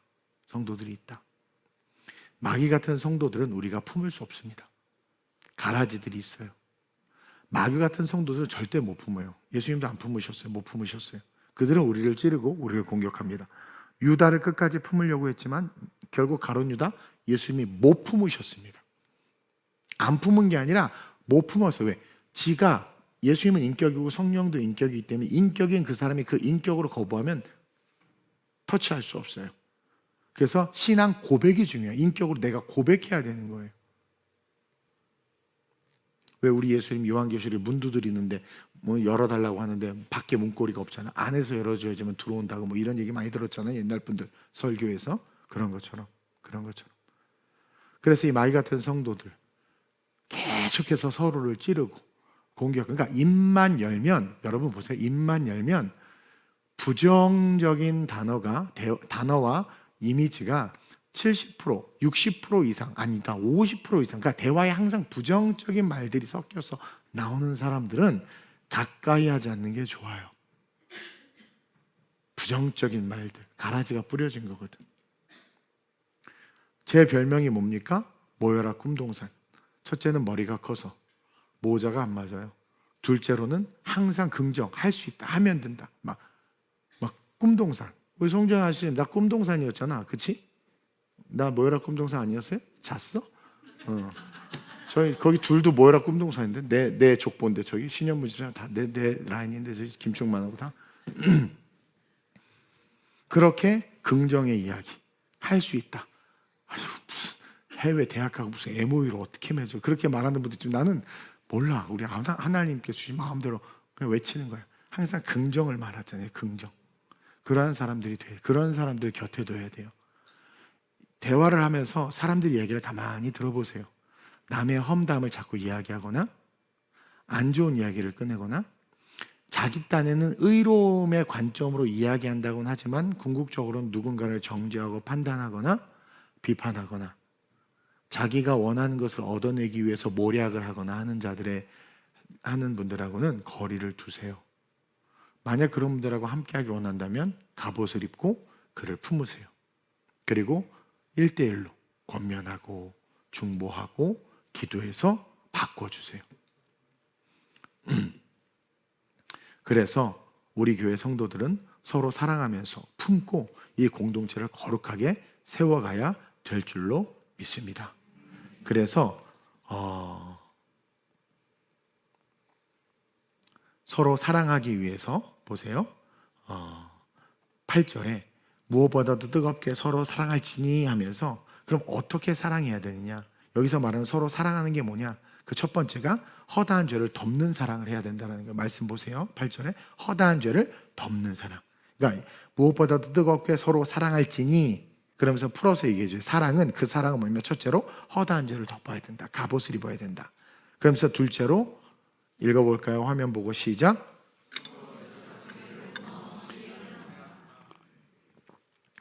마귀 같은 성도들은 우리가 품을 수 없습니다. 가라지들이 있어요. 마귀 같은 성도들은 절대 못 품어요. 예수님도 안 품으셨어요. 못 품으셨어요. 그들은 우리를 찌르고 우리를 공격합니다. 유다를 끝까지 품으려고 했지만 결국 가룟 유다 예수님이 못 품으셨습니다. 안 품은 게 아니라 못 품었어요. 왜? 지가, 예수님은 인격이고 성령도 인격이기 때문에 인격인 그 사람이 그 인격으로 거부하면 터치할 수 없어요. 그래서 신앙 고백이 중요해요. 인격으로 내가 고백해야 되는 거예요. 왜 우리 예수님 요한계시록에 문 두드리는데 뭐 열어달라고 하는데 밖에 문고리가 없잖아. 안에서 열어줘야지만 들어온다고 뭐 이런 얘기 많이 들었잖아요. 옛날 분들 설교에서. 그런 것처럼. 그래서 이 마귀 같은 성도들 계속해서 서로를 찌르고 공격. 그러니까 입만 열면, 여러분 보세요. 입만 열면 부정적인 단어와 이미지가 70%, 60% 이상, 아니다 50% 이상. 그러니까 대화에 항상 부정적인 말들이 섞여서 나오는 사람들은 가까이 하지 않는 게 좋아요. 부정적인 말들, 가라지가 뿌려진 거거든. 제 별명이 뭡니까? 모여라 꿈동산. 첫째는 머리가 커서 모자가 안 맞아요. 둘째로는 항상 긍정, 할 수 있다, 하면 된다. 막 꿈동산. 우리 송정현 아저씨, 나 꿈동산이었잖아, 그치? 나 모여라 꿈동산 아니었어요? 잤어? 저희 거기 둘도 모여라 꿈동산인데 내 족보인데 저기 신현무지랑 다 내 라인인데 저기 김충만하고 다 그렇게 긍정의 이야기 할 수 있다. 아유, 무슨 해외 대학하고 무슨 MOU를 어떻게 맺어? 그렇게 말하는 분들 좀 나는 몰라. 우리 하나님께서 주신 마음대로 그냥 외치는 거예요. 항상 긍정을 말하잖아요. 긍정. 그러한 사람들이 돼. 그런 사람들 곁에 둬야 돼요. 대화를 하면서 사람들이 얘기를 가만히 들어보세요. 남의 험담을 자꾸 이야기하거나 안 좋은 이야기를 꺼내거나 자기 딴에는 의로움의 관점으로 이야기한다고는 하지만 궁극적으로는 누군가를 정죄하고 판단하거나 비판하거나 자기가 원하는 것을 얻어내기 위해서 모략을 하거나 하는 분들하고는 거리를 두세요. 만약 그런 분들하고 함께하기를 원한다면 갑옷을 입고 그를 품으세요. 그리고 1대1로 권면하고 중보하고 기도해서 바꿔주세요. 그래서 우리 교회 성도들은 서로 사랑하면서 품고 이 공동체를 거룩하게 세워가야 될 줄로 믿습니다. 그래서 서로 사랑하기 위해서 보세요. 8절에 무엇보다도 뜨겁게 서로 사랑할지니 하면서 그럼 어떻게 사랑해야 되느냐? 여기서 말하는 서로 사랑하는 게 뭐냐? 그 첫 번째가 허다한 죄를 덮는 사랑을 해야 된다는 거 말씀 보세요. 8절에 허다한 죄를 덮는 사랑. 그러니까 무엇보다도 뜨겁게 서로 사랑할지니 그러면서 풀어서 얘기해 줘요. 그 사랑은 뭐냐면 첫째로 허다한 죄를 덮어야 된다. 갑옷을 입어야 된다. 그러면서 둘째로 읽어볼까요? 화면 보고 시작.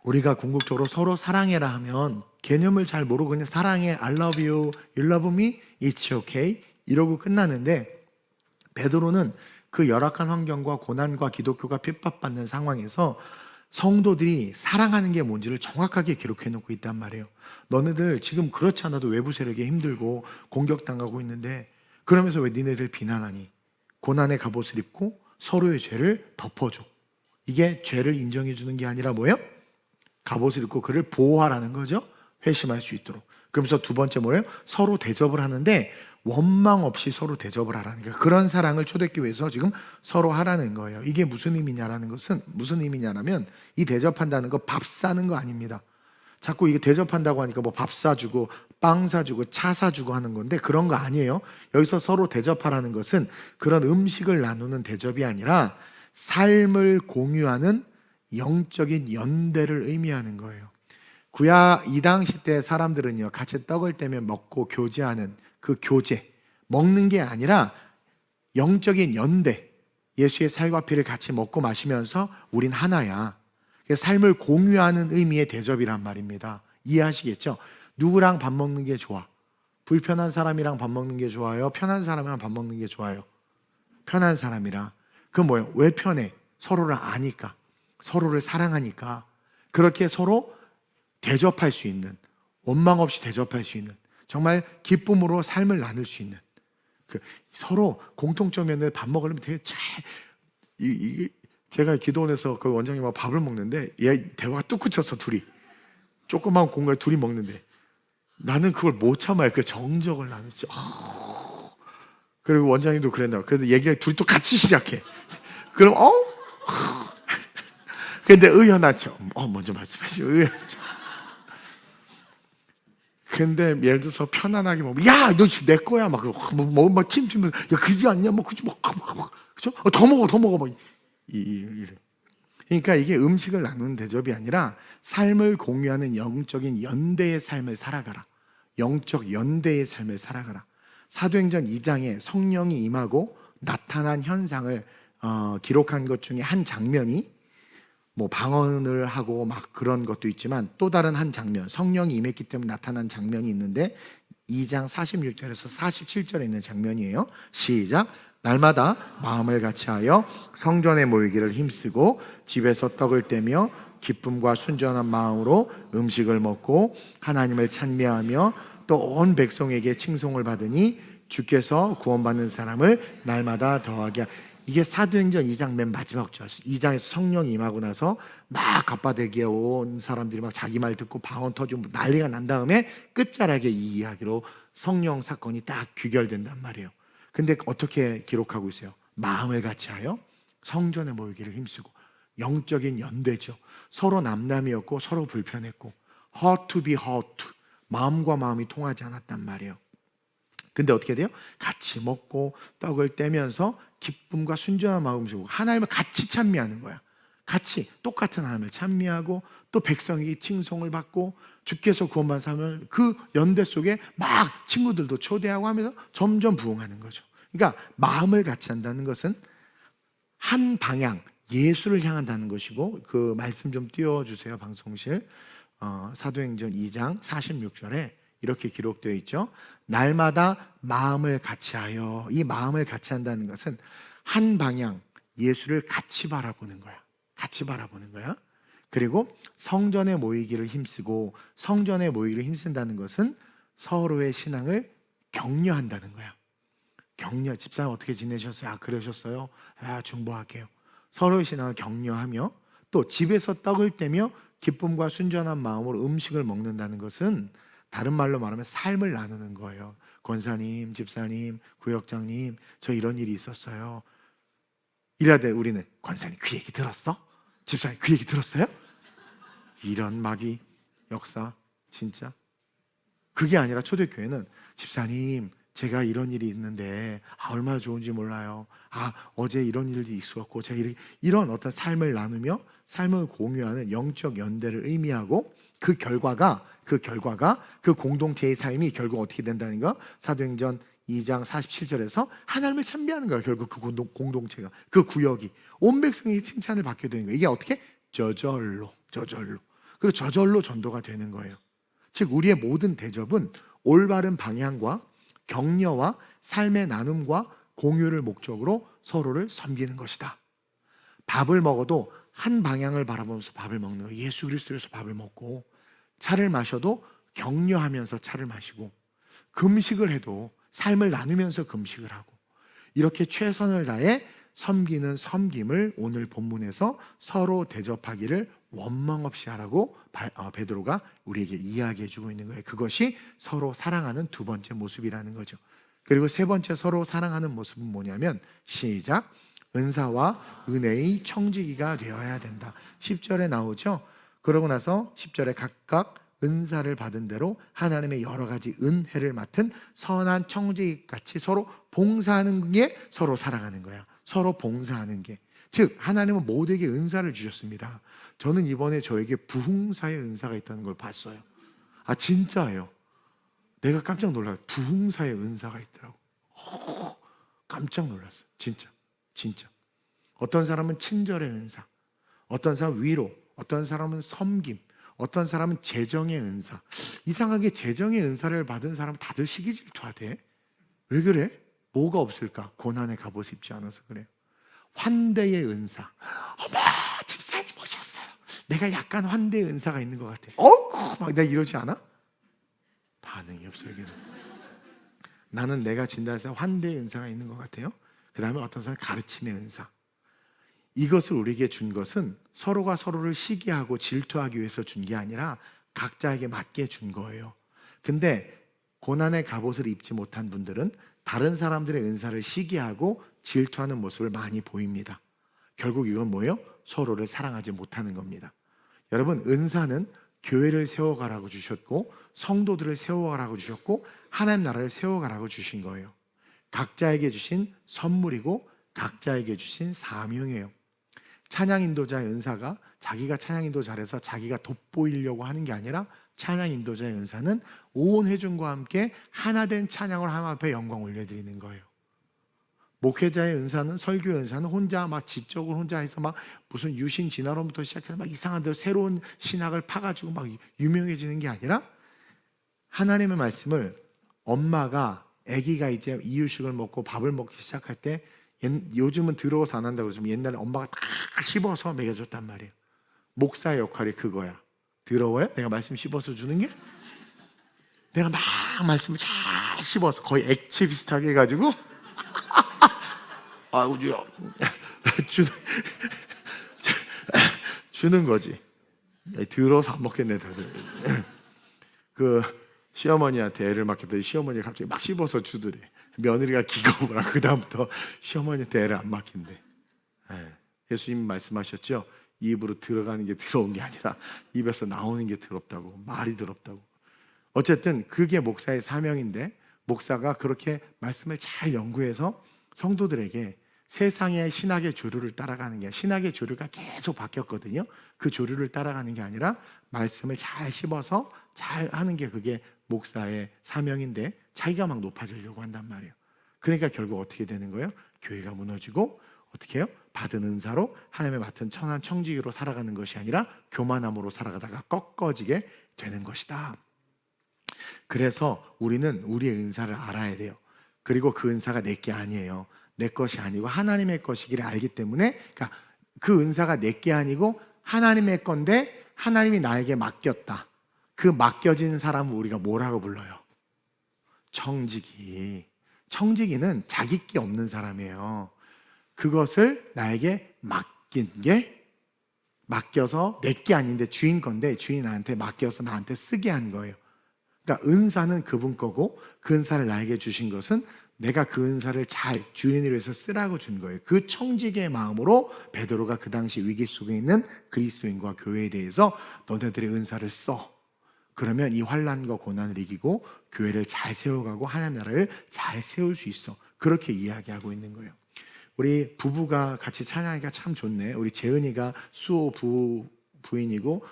우리가 궁극적으로 서로 사랑해라 하면 개념을 잘 모르고 그냥 사랑해, I love you, you love me, it's okay 이러고 끝나는데 베드로는 그 열악한 환경과 고난과 기독교가 핍박받는 상황에서 성도들이 사랑하는 게 뭔지를 정확하게 기록해 놓고 있단 말이에요. 너네들 지금 그렇지 않아도 외부 세력에 힘들고 공격당하고 있는데 그러면서 왜 니네들 비난하니? 고난의 갑옷을 입고 서로의 죄를 덮어줘. 이게 죄를 인정해 주는 게 아니라 뭐예요? 갑옷을 입고 그를 보호하라는 거죠. 회심할 수 있도록. 그러면서 두 번째 뭐예요? 서로 대접을 하는데 원망 없이 서로 대접을 하라는 거예요. 그런 사랑을 초대교회에서 지금 서로 하라는 거예요. 이게 무슨 의미냐라는 것은 무슨 의미냐라면 이 대접한다는 거 밥 사는 거 아닙니다. 자꾸 이게 대접한다고 하니까 뭐 밥 사주고 빵 사주고 차 사주고 하는 건데 그런 거 아니에요. 여기서 서로 대접하라는 것은 그런 음식을 나누는 대접이 아니라 삶을 공유하는 영적인 연대를 의미하는 거예요. 이 당시 때 사람들은요 같이 떡을 떼며 먹고 교제하는 그 교제, 먹는 게 아니라 영적인 연대, 예수의 살과 피를 같이 먹고 마시면서 우린 하나야. 삶을 공유하는 의미의 대접이란 말입니다. 이해하시겠죠? 누구랑 밥 먹는 게 좋아? 불편한 사람이랑 밥 먹는 게 좋아요? 편한 사람이랑 밥 먹는 게 좋아요? 편한 사람이랑. 그건 뭐예요? 왜 편해? 서로를 아니까, 서로를 사랑하니까. 그렇게 서로 대접할 수 있는, 원망 없이 대접할 수 있는, 정말 기쁨으로 삶을 나눌 수 있는 서로 공통점에는 밥 먹으려면 되게 제가 기도원에서 그 원장님하고 밥을 먹는데 얘 대화가 뚝 그쳤어. 둘이 조그만 공간에 둘이 먹는데 나는 그걸 못 참아요. 그 정적을 나는 진짜 그리고 원장님도 그랬나. 그래서 얘기를 둘이 또 같이 시작해. 그럼 근데 의연하죠. 먼저 말씀하시죠. 의연하죠. 근데 예를 들어서 편안하게 야, 너 내 거야 막 침 야, 그지 않냐? 막 그지 막 그렇죠? 더 먹어, 더 먹어, 뭐 이래. 그러니까 이게 음식을 나누는 대접이 아니라 삶을 공유하는 영적인 연대의 삶을 살아가라. 영적 연대의 삶을 살아가라. 사도행전 2장에 성령이 임하고 나타난 현상을 기록한 것 중에 한 장면이 뭐 방언을 하고 막 그런 것도 있지만, 또 다른 한 장면, 성령이 임했기 때문에 나타난 장면이 있는데 2장 46절에서 47절에 있는 장면이에요. 시작. 날마다 마음을 같이하여 성전에 모이기를 힘쓰고 집에서 떡을 떼며 기쁨과 순전한 마음으로 음식을 먹고 하나님을 찬미하며 또 온 백성에게 칭송을 받으니 주께서 구원받는 사람을 날마다 더하게 이게 사도행전 2장 맨 마지막 절. 2장에서 성령이 임하고 나서 막 갑바대기에 온 사람들이 막 자기 말 듣고 방언 터지고 난리가 난 다음에 끝자락에 이 이야기로 성령 사건이 딱 귀결된단 말이에요. 근데 어떻게 기록하고 있어요? 마음을 같이하여 성전에 모이기를 힘쓰고. 영적인 연대죠. 서로 남남이었고 서로 불편했고 hard to be hard to. 마음과 마음이 통하지 않았단 말이에요. 근데 어떻게 돼요? 같이 먹고 떡을 떼면서 기쁨과 순전한 마음을 주고 하나님을 같이 찬미하는 거야. 같이 똑같은 하나님을 찬미하고 또 백성에게 칭송을 받고 주께서 구원받은 사람을 그 연대 속에 막 친구들도 초대하고 하면서 점점 부흥하는 거죠. 그러니까 마음을 같이 한다는 것은 한 방향, 예수를 향한다는 것이고, 그 말씀 좀 띄워주세요. 방송실. 사도행전 2장 46절에 이렇게 기록되어 있죠. 날마다 마음을 같이하여. 이 마음을 같이 한다는 것은 한 방향, 예수를 같이 바라보는 거야. 같이 바라보는 거야. 그리고 성전에 모이기를 힘쓰고, 성전에 모이기를 힘쓴다는 것은 서로의 신앙을 격려한다는 거야. 격려. 집사님 어떻게 지내셨어요? 아, 그러셨어요? 아, 중보할게요. 서로의 신앙을 격려하며 또 집에서 떡을 떼며 기쁨과 순전한 마음으로 음식을 먹는다는 것은 다른 말로 말하면 삶을 나누는 거예요. 권사님, 집사님, 구역장님, 저 이런 일이 있었어요. 이래야 돼. 우리는 권사님 그 얘기 들었어? 집사님 그 얘기 들었어요? 이런 마귀 역사 진짜. 그게 아니라 초대교회는 집사님 제가 이런 일이 있는데 얼마나 좋은지 몰라요. 어제 이런 일이 있었고 제가 이런 어떤 삶을 나누며 삶을 공유하는 영적 연대를 의미하고, 그 결과가 그 공동체의 삶이 결국 어떻게 된다는 거. 사도행전 2장 47절에서 하나님을 찬미하는 거예요. 결국 그 공동체가, 그 구역이 온 백성이 칭찬을 받게 되는 거예요. 이게 어떻게? 저절로. 그리고 저절로 전도가 되는 거예요. 즉 우리의 모든 대접은 올바른 방향과 격려와 삶의 나눔과 공유를 목적으로 서로를 섬기는 것이다. 밥을 먹어도 한 방향을 바라보면서 밥을 먹는 거예요. 예수 그리스도에서 밥을 먹고, 차를 마셔도 격려하면서 차를 마시고, 금식을 해도 삶을 나누면서 금식을 하고, 이렇게 최선을 다해 섬기는 섬김을 오늘 본문에서 서로 대접하기를 원망 없이 하라고 베드로가 우리에게 이야기해 주고 있는 거예요. 그것이 서로 사랑하는 두 번째 모습이라는 거죠. 그리고 세 번째 서로 사랑하는 모습은 뭐냐면, 시작. 은사와 은혜의 청지기가 되어야 된다. 10절에 나오죠. 그러고 나서 10절에 각각 은사를 받은 대로 하나님의 여러 가지 은혜를 맡은 선한 청지기같이 서로 봉사하는 게 서로 사랑하는 거야. 서로 봉사하는 게. 즉 하나님은 모두에게 은사를 주셨습니다. 저는 이번에 저에게 부흥사의 은사가 있다는 걸 봤어요. 진짜예요. 내가 깜짝 놀라요. 부흥사의 은사가 있더라고. 깜짝 놀랐어요. 진짜. 어떤 사람은 친절의 은사, 어떤 사람은 위로, 어떤 사람은 섬김, 어떤 사람은 재정의 은사. 이상하게 재정의 은사를 받은 사람은 다들 시기 질투하대. 왜 그래? 뭐가 없을까? 고난의 갑옷 입지 않아서 그래요. 환대의 은사. 어머, 집사님 오셨어요. 내가 약간 환대의 은사가 있는 것 같아. 막 내가 이러지 않아? 반응이 없어요. 나는 내가 진단해서 환대의 은사가 있는 것 같아요. 그 다음에 어떤 사람은 가르침의 은사. 이것을 우리에게 준 것은 서로가 서로를 시기하고 질투하기 위해서 준 게 아니라 각자에게 맞게 준 거예요. 근데 고난의 갑옷을 입지 못한 분들은 다른 사람들의 은사를 시기하고 질투하는 모습을 많이 보입니다. 결국 이건 뭐예요? 서로를 사랑하지 못하는 겁니다. 여러분, 은사는 교회를 세워가라고 주셨고, 성도들을 세워가라고 주셨고, 하나님 나라를 세워가라고 주신 거예요. 각자에게 주신 선물이고 각자에게 주신 사명이에요. 찬양 인도자의 은사가 자기가 찬양 인도 잘해서 자기가 돋보이려고 하는 게 아니라 찬양 인도자의 은사는 온 회중과 함께 하나된 찬양을 하나님 앞에 영광 올려드리는 거예요. 목회자의 은사는, 설교의 은사는 혼자 막 지적으로 혼자 해서 막 무슨 유신 진화론부터 시작해서 막 이상한 대로 새로운 신학을 파가지고 막 유명해지는 게 아니라 하나님의 말씀을 엄마가 아기가 이제 이유식을 먹고 밥을 먹기 시작할 때, 요즘은 들어서 안 한다고 그러지만 옛날에 엄마가 다 씹어서 먹여줬단 말이에요. 목사의 역할이 그거야. 더러워요? 내가 말씀 씹어서 주는 게? 내가 막 말씀을 잘 씹어서 거의 액체 비슷하게 해가지고 주는 거지. 들어서 안 먹겠네 다들. 그 시어머니한테 애를 맡겼더니 시어머니가 갑자기 막 씹어서 주더래. 며느리가 기겁을 하고 그 다음부터 시어머니한테 애를 안 맡긴대. 예수님이 말씀하셨죠. 입으로 들어가는 게 더러운 게 아니라 입에서 나오는 게 더럽다고, 말이 더럽다고. 어쨌든 그게 목사의 사명인데, 목사가 그렇게 말씀을 잘 연구해서 성도들에게 세상의 신학의 조류를 따라가는 게, 신학의 조류가 계속 바뀌었거든요. 그 조류를 따라가는 게 아니라 말씀을 잘 씹어서 잘 하는 게 그게 목사의 사명인데, 자기가 막 높아지려고 한단 말이에요. 그러니까 결국 어떻게 되는 거예요? 교회가 무너지고, 어떻게 해요? 받은 은사로 하나님의 맡은 천한 청지기로 살아가는 것이 아니라 교만함으로 살아가다가 꺾어지게 되는 것이다. 그래서 우리는 우리의 은사를 알아야 돼요. 그리고 그 은사가 내게 아니에요. 내 것이 아니고 하나님의 것이기를 알기 때문에, 그러니까 그 은사가 내게 아니고 하나님의 건데 하나님이 나에게 맡겼다. 그 맡겨진 사람을 우리가 뭐라고 불러요? 청지기. 청지기는 자기 게 없는 사람이에요. 그것을 나에게 맡긴 게, 맡겨서 내게 아닌데 주인 건데 주인이 나한테 맡겨서 나한테 쓰게 한 거예요. 그러니까 은사는 그분 거고, 그 은사를 나에게 주신 것은 내가 그 은사를 잘 주인으로 해서 쓰라고 준 거예요. 그 청지기의 마음으로 베드로가 그 당시 위기 속에 있는 그리스도인과 교회에 대해서 너네들의 은사를 써. 그러면 이 환난과 고난을 이기고 교회를 잘 세워가고 하나님 나라를 잘 세울 수 있어. 그렇게 이야기하고 있는 거예요. 우리 부부가 같이 찬양하기가 참 좋네. 우리 재은이가 수호 부인이고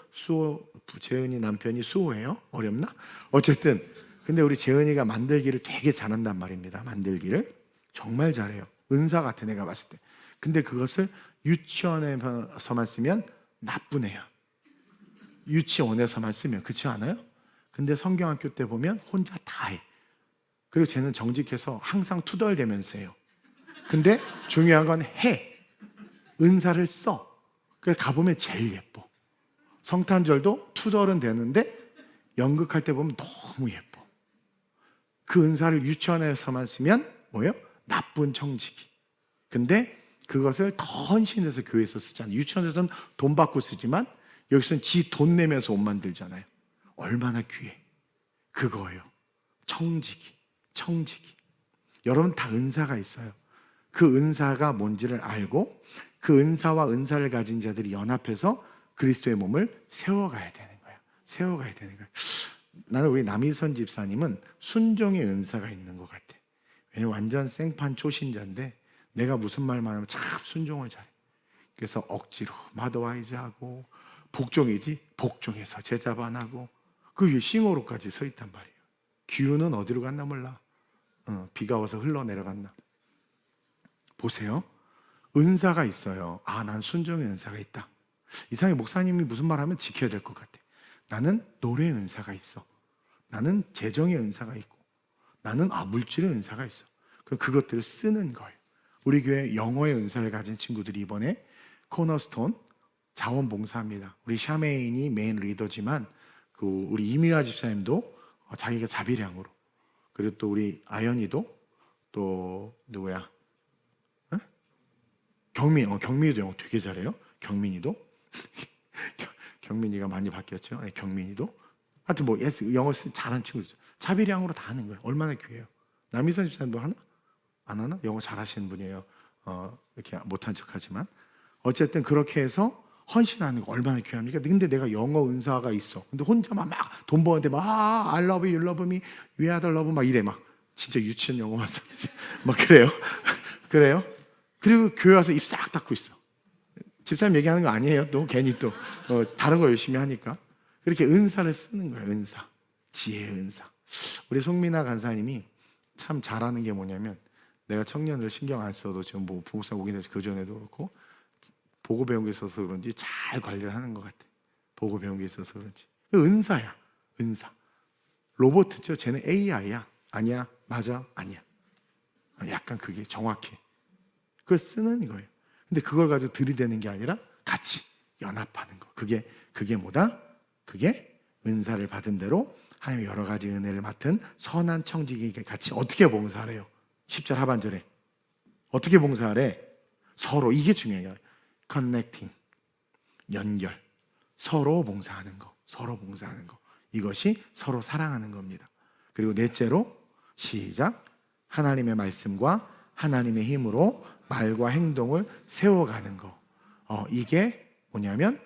재은이 남편이 수호예요. 어렵나? 어쨌든 근데 우리 재은이가 만들기를 되게 잘한단 말입니다. 만들기를 정말 잘해요. 은사 같아 내가 봤을 때. 근데 그것을 유치원에서만 쓰면 나쁜 애야. 유치원에서만 쓰면. 그렇지 않아요? 근데 성경학교 때 보면 혼자 다 해. 그리고 쟤는 정직해서 항상 투덜대면서 해요. 근데 중요한 건 해. 은사를 써. 그래서 가보면 제일 예뻐. 성탄절도 투덜은 되는데 연극할 때 보면 너무 예뻐. 그 은사를 유치원에서만 쓰면 뭐예요? 나쁜 청지기. 근데 그것을 더 헌신해서 교회에서 쓰잖아요. 유치원에서는 돈 받고 쓰지만 여기서는 지 돈 내면서 옷 만들잖아요. 얼마나 귀해. 그거예요. 청지기. 여러분 다 은사가 있어요. 그 은사가 뭔지를 알고 그 은사와 은사를 가진 자들이 연합해서 그리스도의 몸을 세워가야 되는 거야. 나는 우리 남희선 집사님은 순종의 은사가 있는 것 같아. 왜냐면 완전 생판 초신자인데 내가 무슨 말만 하면 참 순종을 잘해. 그래서 억지로 마더와이즈 하고, 복종이지? 복종해서 제자반하고, 그 위에 싱어로까지 서 있단 말이에요. 기운은 어디로 갔나 몰라. 비가 와서 흘러내려갔나. 보세요. 은사가 있어요. 아, 난 순종의 은사가 있다. 이상하게 목사님이 무슨 말 하면 지켜야 될 것 같아. 나는 노래의 은사가 있어. 나는 재정의 은사가 있고, 나는 물질의 은사가 있어. 그럼 그것들을 쓰는 거예요. 우리 교회 영어의 은사를 가진 친구들이 이번에 코너스톤 자원봉사합니다. 우리 샤메인이 메인 리더지만 우리 이미화 집사님도 자기가 자비량으로, 그리고 또 우리 아연이도, 또 누구야? 경민이도 영어 되게 잘해요. 경민이도 경민이가 많이 바뀌었죠. 네, 경민이도 하여튼 뭐 영어 잘하는 친구죠. 자비량으로 다 하는 거예요. 얼마나 귀해요. 남희선 집사님도 하나? 안 하나? 영어 잘하시는 분이에요. 이렇게 못한 척하지만 어쨌든 그렇게 해서 헌신하는 거 얼마나 귀합니까? 근데 내가 영어 은사가 있어. 근데 혼자만 막 돈 버는데 막 I love you, you love me, we are the love 막 이래 막 진짜 유치원 영어만 써야지 막 그래요. 그래요? 그리고 교회 와서 입 싹 닫고 있어. 집사님 얘기하는 거 아니에요. 또 괜히 또 다른 거 열심히 하니까. 그렇게 은사를 쓰는 거예요. 은사, 지혜의 은사. 우리 송민아 간사님이 참 잘하는 게 뭐냐면, 내가 청년을 신경 안 써도 지금 뭐 부목사 오긴 해서 그전에도 그렇고 보고 배운 게 있어서 그런지 잘 관리를 하는 것 같아. 보고 배운 게 있어서 그런지. 은사야, 은사. 로봇이죠. 쟤는 AI야. 아니야, 맞아, 아니야. 약간 그게 정확해. 그걸 쓰는 거예요. 근데 그걸 가지고 들이대는 게 아니라 같이 연합하는 거. 그게 뭐다? 그게 은사를 받은 대로 하나님의 여러 가지 은혜를 맡은 선한 청지기에게 같이 어떻게 봉사하래요? 10절 하반절에 어떻게 봉사하래? 서로. 이게 중요해요. 커넥팅, 연결. 서로 봉사하는 거, 서로 봉사하는 거. 이것이 서로 사랑하는 겁니다. 그리고 넷째로 시작. 하나님의 말씀과 하나님의 힘으로 말과 행동을 세워가는 거. 이게 뭐냐면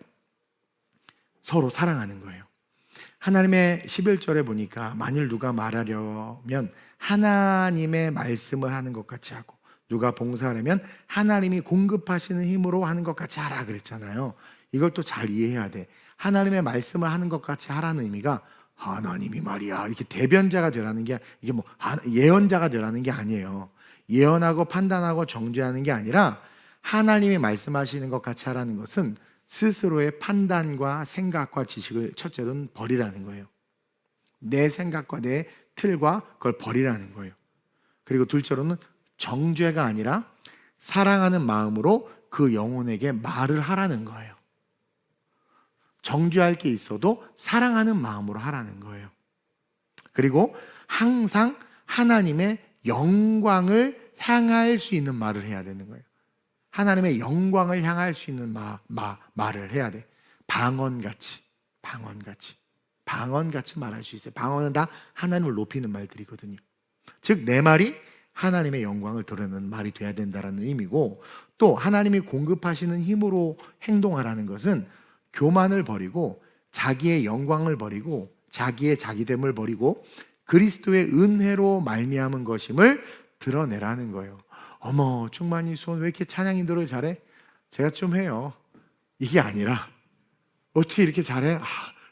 서로 사랑하는 거예요. 하나님의 11절에 보니까 만일 누가 말하려면 하나님의 말씀을 하는 것 같이 하고, 누가 봉사하려면 하나님이 공급하시는 힘으로 하는 것 같이 하라 그랬잖아요. 이걸 또 잘 이해해야 돼. 하나님의 말씀을 하는 것 같이 하라는 의미가 하나님이 말이야 이렇게 대변자가 되라는 게, 이게 뭐 예언자가 되라는 게 아니에요. 예언하고 판단하고 정죄하는 게 아니라 하나님이 말씀하시는 것 같이 하라는 것은 스스로의 판단과 생각과 지식을 첫째로는 버리라는 거예요. 내 생각과 내 틀과 그걸 버리라는 거예요. 그리고 둘째로는 정죄가 아니라 사랑하는 마음으로 그 영혼에게 말을 하라는 거예요. 정죄할 게 있어도 사랑하는 마음으로 하라는 거예요. 그리고 항상 하나님의 영광을 향할 수 있는 말을 해야 되는 거예요. 하나님의 영광을 향할 수 있는 말을 해야 돼. 방언같이 말할 수 있어요. 방언은 다 하나님을 높이는 말들이거든요. 즉 내 말이 하나님의 영광을 드러내는 말이 돼야 된다는 의미고, 또 하나님이 공급하시는 힘으로 행동하라는 것은 교만을 버리고 자기의 영광을 버리고 자기의 자기됨을 버리고 그리스도의 은혜로 말미암은 것임을 드러내라는 거예요. 어머, 충만이 손 왜 이렇게 찬양 인도를 잘해? 제가 좀 해요. 이게 아니라 어떻게 이렇게 잘해?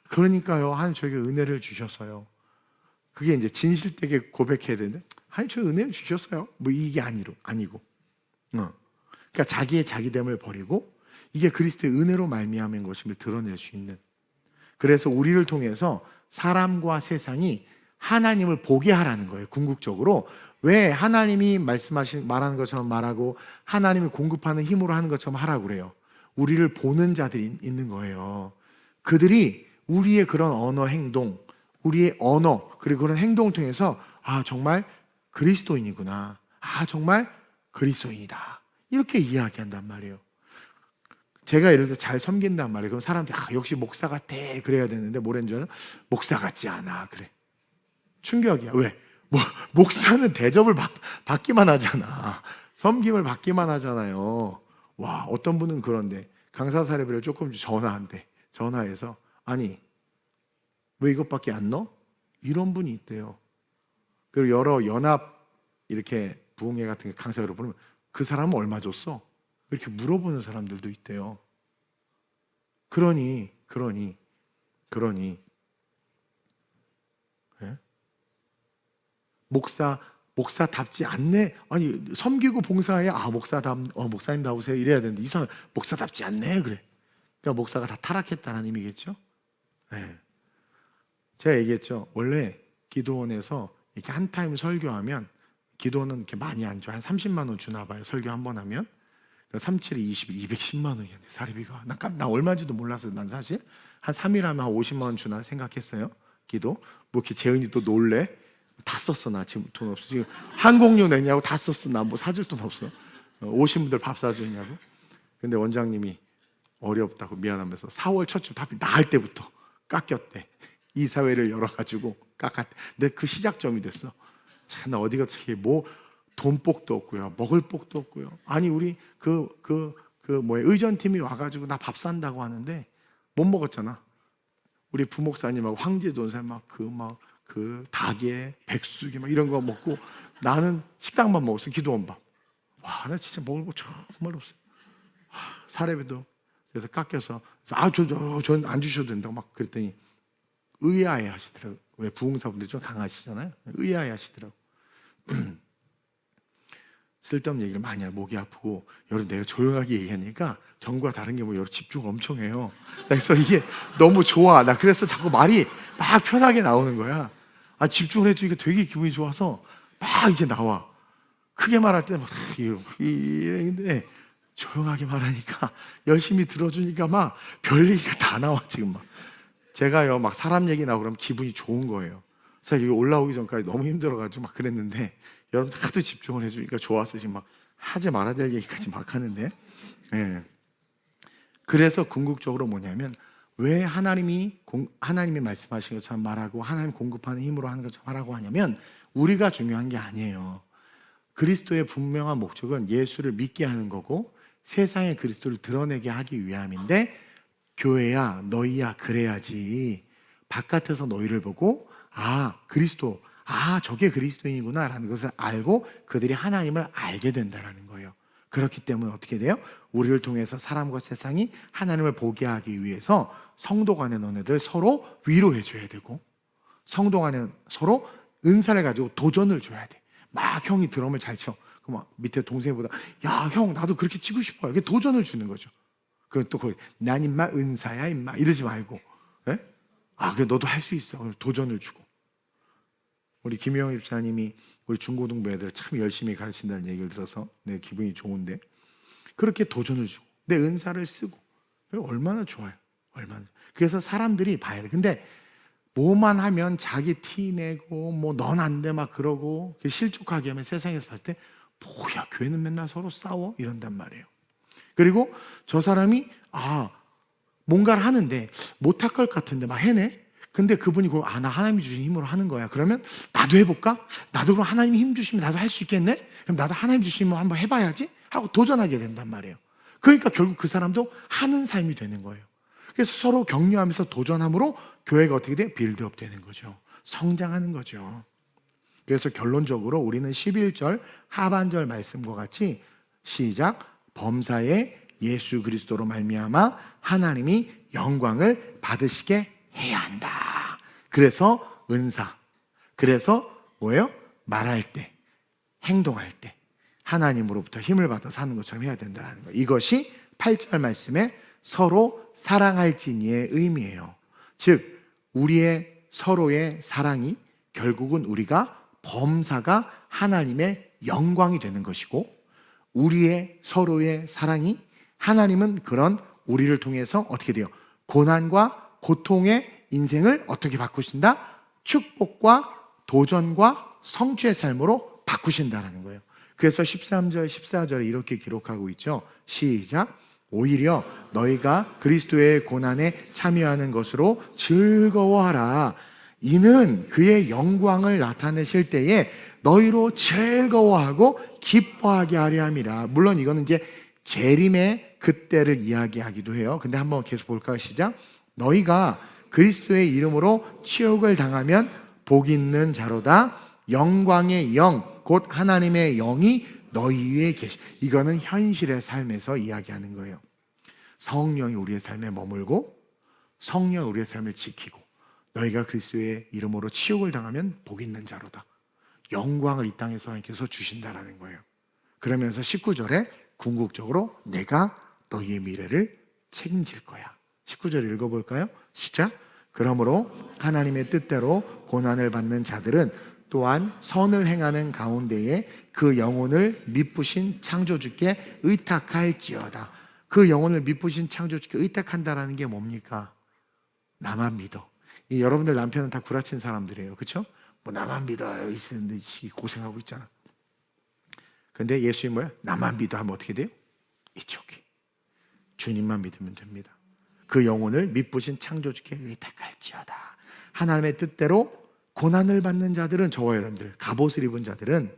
그러니까요. 하나님 저에게 은혜를 주셨어요. 그게 이제 진실되게 고백해야 되는데, 하나님 저 은혜를 주셨어요. 뭐 이게 아니고. 그러니까 자기의 자기됨을 버리고 이게 그리스도의 은혜로 말미암은 것임을 드러낼 수 있는. 그래서 우리를 통해서 사람과 세상이 하나님을 보게 하라는 거예요. 궁극적으로 왜 하나님이 말하는 것처럼 말하고 하나님이 공급하는 힘으로 하는 것처럼 하라고 그래요. 우리를 보는 자들이 있는 거예요. 그들이 우리의 그런 언어, 행동, 우리의 언어 그리고 그런 행동을 통해서 정말 그리스도인이구나, 정말 그리스도인이다, 이렇게 이야기한단 말이에요. 제가 예를 들어 잘 섬긴단 말이에요. 그럼 사람들이 역시 목사 같아 그래야 되는데, 뭐라는 줄 알아? 목사 같지 않아 그래. 충격이야. 왜? 목사는 대접을 받기만 하잖아. 섬김을 받기만 하잖아요. 와, 어떤 분은 그런데 강사 사례비를 조금 전화한대. 전화해서 아니 왜 이것밖에 안 넣어? 이런 분이 있대요. 그리고 여러 연합 이렇게 부흥회 같은 게 강사로 부르면 그 사람은 얼마 줬어? 이렇게 물어보는 사람들도 있대요. 그러니 예? 목사답지 않네. 아니 섬기고 봉사해. 목사님 나오세요 이래야 되는데, 이 사람 목사답지 않네 그래. 그러니까 목사가 다 타락했다는 의미겠죠. 네. 제가 얘기했죠. 원래 기도원에서 이렇게 한 타임 설교하면 기도원은 이렇게 많이 안 줘. 한 30만 원 주나 봐요. 설교 한 번 하면. 37에 20, 210만 원이었네 사례비가. 나 얼마인지도 몰랐어요. 난 사실 한 3일 하면 한 50만 원 주나 생각했어요. 기도. 뭐 이렇게 재은이 또 놀래. 다 썼어. 나 지금 돈 없어. 지금 항공료 내냐고 다 썼어. 나 뭐 사줄 돈 없어. 오신 분들 밥 사주냐고. 근데 원장님이 어렵다고 미안하면서 4월 첫주 답이 나을 때부터 깎였대. 이사회를 열어가지고 깎았대. 근데 그 시작점이 됐어. 참, 나 어디가 어떻게 뭐 돈복도 없고요, 먹을 복도 없고요. 아니 우리 의전팀이 와가지고 나 밥 산다고 하는데 못 먹었잖아. 우리 부목사님하고 황제 돈사 그 닭에 백숙이 막 이런 거 먹고 나는 식당만 먹었어. 기도원 밥. 와, 나 진짜 먹을 거 정말 없어요. 사례비도 그래서 깎여서 전 안 주셔도 된다고 막 그랬더니 의아해 하시더라고요. 왜 부흥사분들이 좀 강하시잖아요. 의아해 하시더라고요. 쓸데없는 얘기를 많이 해요. 목이 아프고. 여러분, 내가 조용하게 얘기하니까 전과 다른 게 뭐 여러분 집중 엄청 해요. 그래서 이게 너무 좋아. 나 그래서 자꾸 말이 막 편하게 나오는 거야. 집중을 해주니까 되게 기분이 좋아서 막 이렇게 나와. 크게 말할 때는 막 이런데 조용하게 말하니까 열심히 들어주니까 막 별 얘기가 다 나와 지금 막. 제가요 막 사람 얘기 나오고 그러면 기분이 좋은 거예요. 그래서 여기 올라오기 전까지 너무 힘들어가지고 막 그랬는데 여러분 하도 집중을 해주니까 좋았어. 지금 막 하지 말아야 될 얘기까지 막 하는데. 예. 그래서 궁극적으로 뭐냐면 왜 하나님이 말씀하신 것처럼 말하고 하나님 공급하는 힘으로 하는 것처럼 하라고 하냐면 우리가 중요한 게 아니에요. 그리스도의 분명한 목적은 예수를 믿게 하는 거고 세상에 그리스도를 드러내게 하기 위함인데 교회야 너희야 그래야지 바깥에서 너희를 보고 그리스도 저게 그리스도인이구나 라는 것을 알고 그들이 하나님을 알게 된다는 거예요. 그렇기 때문에 어떻게 돼요? 우리를 통해서 사람과 세상이 하나님을 보게 하기 위해서 성도 간의 너네들 서로 위로해 줘야 되고 성도 간에 서로 은사를 가지고 도전을 줘야 돼. 막 형이 드럼을 잘 쳐. 그럼 밑에 동생보다 야 형 나도 그렇게 치고 싶어요. 이게 도전을 주는 거죠. 그 또 거기 난 임마 은사야 임마 이러지 말고, 예? 그래 너도 할 수 있어. 도전을 주고. 우리 김영희 집사님이 우리 중고등부 애들 참 열심히 가르친다는 얘기를 들어서 내 기분이 좋은데 그렇게 도전을 주고 내 은사를 쓰고 얼마나 좋아요. 얼마나. 그래서 사람들이 봐야 돼. 근데 뭐만 하면 자기 티 내고 뭐 넌 안 돼 막 그러고 실족하게 하면 세상에서 봤을 때 뭐야 교회는 맨날 서로 싸워 이런단 말이에요. 그리고 저 사람이 뭔가를 하는데 못할 것 같은데 막 해내. 근데 그분이 나 하나님이 주신 힘으로 하는 거야. 그러면 나도 해볼까? 나도 그럼 하나님이 힘 주시면 나도 할 수 있겠네? 그럼 나도 하나님 주신 힘으로 한번 해봐야지 하고 도전하게 된단 말이에요. 그러니까 결국 그 사람도 하는 삶이 되는 거예요. 그래서 서로 격려하면서 도전함으로 교회가 어떻게 돼? 빌드업 되는 거죠. 성장하는 거죠. 그래서 결론적으로 우리는 11절 하반절 말씀과 같이 시작 범사에 예수 그리스도로 말미암아 하나님이 영광을 받으시게 해야 한다. 그래서 은사. 그래서 뭐예요? 말할 때, 행동할 때 하나님으로부터 힘을 받아 사는 것처럼 해야 된다는 거예요. 이것이 8절 말씀에 서로 사랑할지니의 의미예요. 즉 우리의 서로의 사랑이 결국은 우리가 범사가 하나님의 영광이 되는 것이고 우리의 서로의 사랑이 하나님은 그런 우리를 통해서 어떻게 돼요? 고난과 고통의 인생을 어떻게 바꾸신다? 축복과 도전과 성취의 삶으로 바꾸신다는 거예요. 그래서 13절, 14절에 이렇게 기록하고 있죠. 시작. 오히려 너희가 그리스도의 고난에 참여하는 것으로 즐거워하라. 이는 그의 영광을 나타내실 때에 너희로 즐거워하고 기뻐하게 하려 함이라. 물론 이거는 이제 재림의 그때를 이야기하기도 해요. 근데 한번 계속 볼까요? 시작. 너희가 그리스도의 이름으로 치욕을 당하면 복 있는 자로다. 영광의 영, 곧 하나님의 영이 너희 위에 계시. 이거는 현실의 삶에서 이야기하는 거예요. 성령이 우리의 삶에 머물고 성령 우리의 삶을 지키고 너희가 그리스도의 이름으로 치욕을 당하면 복 있는 자로다. 영광을 이 땅에서 하나님께서 주신다라는 거예요. 그러면서 19절에 궁극적으로 내가 너희의 미래를 책임질 거야. 19절 읽어볼까요? 시작. 그러므로 하나님의 뜻대로 고난을 받는 자들은 또한 선을 행하는 가운데에 그 영혼을 미쁘신 창조주께 의탁할지어다. 그 영혼을 미쁘신 창조주께 의탁한다라는 게 뭡니까? 나만 믿어. 여러분들 남편은 다 구라친 사람들이에요. 그렇죠? 뭐 나만 믿어요. 있는데 고생하고 있잖아. 근데 예수님 뭐야? 나만 믿어 하면 어떻게 돼요? 이쪽이. 주님만 믿으면 됩니다. 그 영혼을 미쁘신 창조주께 의탁할지어다. 하나님의 뜻대로 고난을 받는 자들은 저와 여러분들, 갑옷을 입은 자들은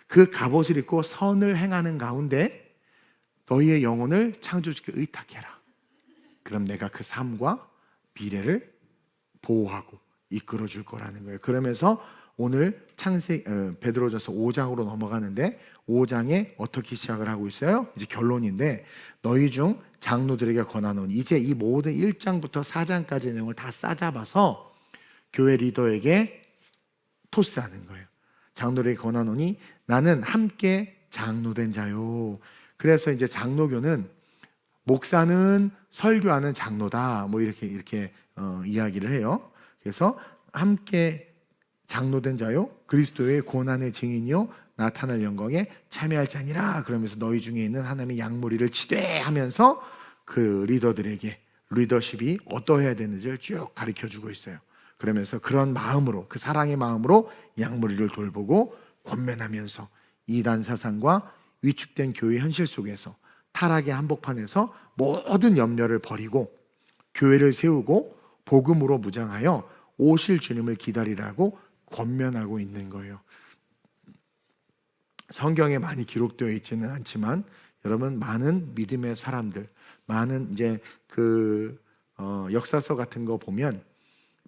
그 갑옷을 입고 선을 행하는 가운데 너희의 영혼을 창조주께 의탁해라. 그럼 내가 그 삶과 미래를 보호하고 이끌어 줄 거라는 거예요. 그러면서 오늘 베드로전서 5장으로 넘어가는데 5장에 어떻게 시작을 하고 있어요? 이제 결론인데 너희 중 장로들에게 권하노니, 이제 이 모든 1장부터 4장까지 내용을 다 싸잡아서 교회 리더에게 토스하는 거예요. 장로들에게 권하노니 나는 함께 장로된 자요. 그래서 이제 장로교는 목사는 설교하는 장로다, 뭐 이렇게 이야기를 해요. 그래서 함께 장로된 자요 그리스도의 고난의 증인이요 나타날 영광에 참여할 자니라. 그러면서 너희 중에 있는 하나님의 양무리를 치되 하면서 그 리더들에게 리더십이 어떠해야 되는지를 쭉 가르쳐주고 있어요. 그러면서 그런 마음으로, 그 사랑의 마음으로 양무리를 돌보고 권면하면서 이단 사상과 위축된 교회 현실 속에서 타락의 한복판에서 모든 염려를 버리고 교회를 세우고 복음으로 무장하여 오실 주님을 기다리라고 권면하고 있는 거예요. 성경에 많이 기록되어 있지는 않지만 여러분, 많은 믿음의 사람들, 많은 이제 역사서 같은 거 보면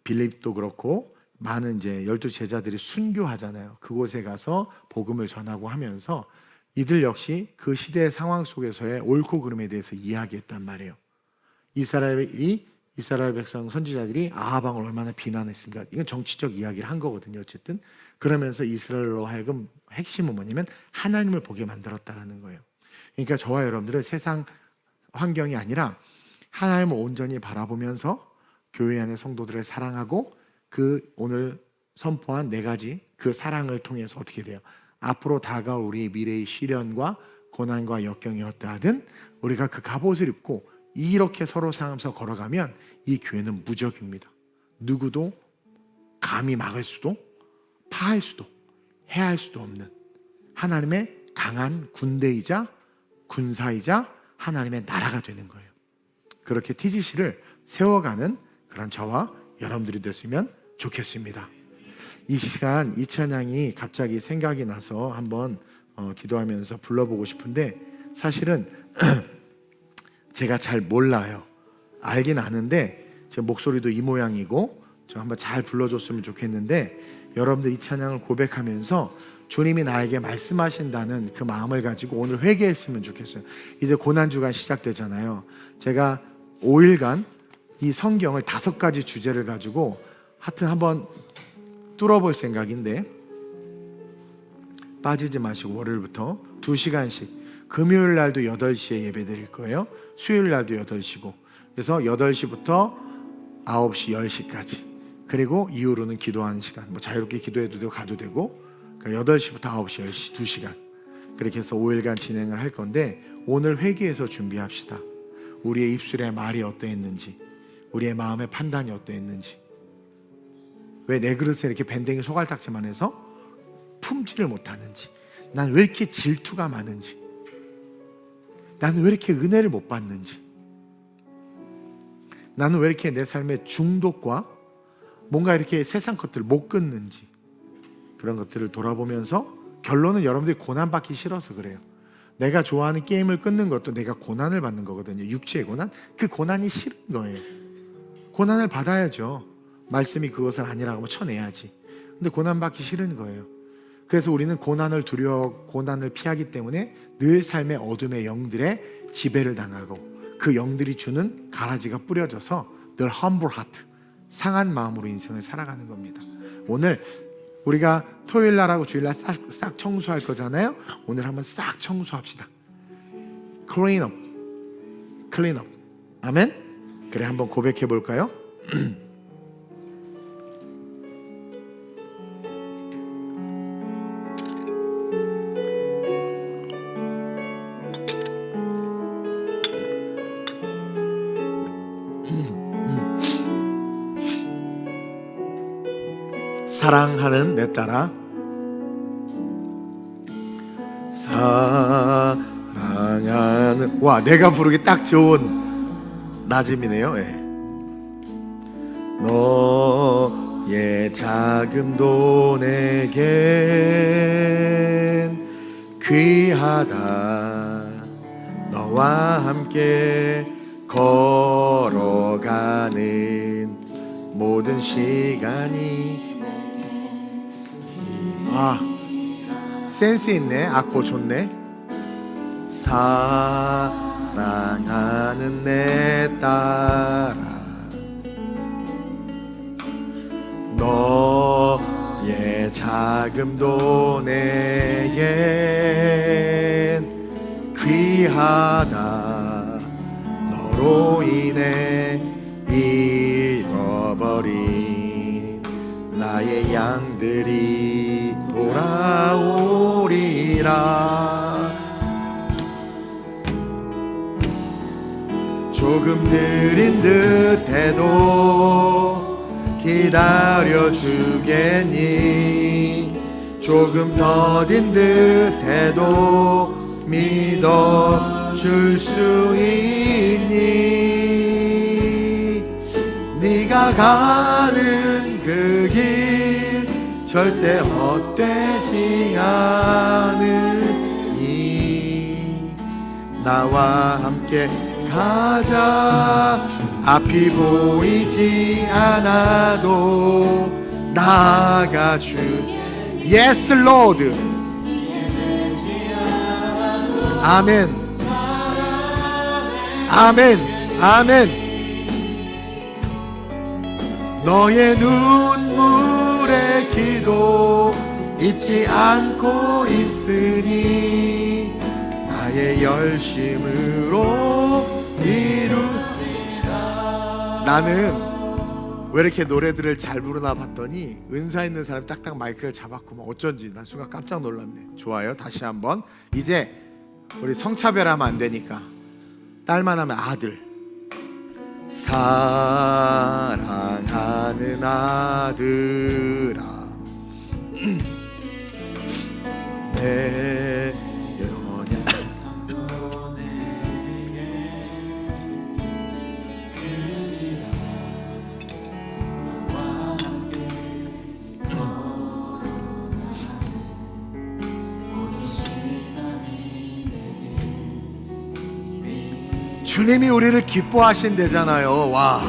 빌립도 그렇고 많은 이제 12 제자들이 순교하잖아요. 그곳에 가서 복음을 전하고 하면서 이들 역시 그 시대의 상황 속에서의 옳고 그름에 대해서 이야기했단 말이에요. 이스라엘 백성 선지자들이 아합 왕을 얼마나 비난했습니까? 이건 정치적 이야기를 한 거거든요. 어쨌든 그러면서 이스라엘로 하여금 핵심은 뭐냐면 하나님을 보게 만들었다라는 거예요. 그러니까 저와 여러분들은 세상 환경이 아니라 하나님을 온전히 바라보면서 교회 안의 성도들을 사랑하고 그 오늘 선포한 4가지 그 사랑을 통해서 어떻게 돼요? 앞으로 다가올 우리의 미래의 시련과 고난과 역경이 어떠하든 우리가 그 갑옷을 입고 이렇게 서로 사랑하면서 걸어가면 이 교회는 무적입니다. 누구도 감히 막을 수도 파할 수도 해할 수도 없는 하나님의 강한 군대이자 군사이자 하나님의 나라가 되는 거예요. 그렇게 TGC를 세워가는 그런 저와 여러분들이 됐으면 좋겠습니다. 이 시간 이 찬양이 갑자기 생각이 나서 한번 기도하면서 불러보고 싶은데 사실은 제가 잘 몰라요. 알긴 아는데 제 목소리도 이 모양이고 저 한번 잘 불러줬으면 좋겠는데 여러분들 이 찬양을 고백하면서 주님이 나에게 말씀하신다는 그 마음을 가지고 오늘 회개했으면 좋겠어요. 이제 고난주가 시작되잖아요. 제가 5일간 이 성경을 5가지 주제를 가지고 하여튼 한번 뚫어볼 생각인데 빠지지 마시고 월요일부터 2시간씩 금요일 날도 8시에 예배 드릴 거예요. 수요일 날도 8시고 그래서 8시부터 9시 10시까지 그리고 이후로는 기도하는 시간 뭐 자유롭게 기도해도 되고 가도 되고 그러니까 8시부터 9시 10시 2시간 그렇게 해서 5일간 진행을 할 건데 오늘 회개해서 준비합시다. 우리의 입술의 말이 어떠했는지 우리의 마음의 판단이 어떠했는지 왜 내 그릇에 이렇게 밴댕이 소갈딱지만 해서 품지를 못하는지 난 왜 이렇게 질투가 많은지 나는 왜 이렇게 은혜를 못 받는지 나는 왜 이렇게 내 삶의 중독과 뭔가 이렇게 세상 것들을 못 끊는지 그런 것들을 돌아보면서 결론은 여러분들이 고난받기 싫어서 그래요. 내가 좋아하는 게임을 끊는 것도 내가 고난을 받는 거거든요. 육체의 고난 그 고난이 싫은 거예요. 고난을 받아야죠. 말씀이 그것을 아니라고 하면 쳐내야지. 근데 고난받기 싫은 거예요. 그래서 우리는 고난을 두려워 고난을 피하기 때문에 늘 삶의 어둠의 영들의 지배를 당하고 그 영들이 주는 가라지가 뿌려져서 늘 humble heart 상한 마음으로 인생을 살아가는 겁니다. 오늘 우리가 토요일 날하고 주일 날 싹 청소할 거잖아요. 오늘 한번 싹 청소합시다. clean up 아멘. 그래 한번 고백해 볼까요? 사랑하는 내 딸아 사랑하는 와 내가 부르기 딱 좋은 낮음이네요. 예. 너의 자금도 내겐 귀하다 너와 함께 걸어가는 모든 시간이 센스 있네. 악보 좋네. 사랑하는 내 딸아, 너의 자금도 내겐 귀하다. 너로 인해 잃어버린 나의 양들이 돌아오리라. 조금 느린 듯해도 기다려주겠니? 조금 더딘 듯해도 믿어줄 수 있니? 네가 가는 그 길 절대 헛되지 않으니 나와 함께 가자. 앞이 보이지 않아도 나아가주. Yes, Lord. 아멘. 아멘. 아멘. 너의 눈물의 기도 잊지 않고 있으니 나의 열심으로 이루리라. 나는 왜 이렇게 노래들을 잘 부르나 봤더니 은사 있는 사람이 딱딱 마이크를 잡았고 막 어쩐지 난 순간 깜짝 놀랐네. 좋아요. 다시 한번. 이제 우리 성차별하면 안 되니까 딸만 하면 아들. 사랑하는 아들아, 내 연약함도 내게 그리라. 너와 함께 걸어가는 모든 시간이 내게 주님이 우리를 기뻐하신대잖아요. 와.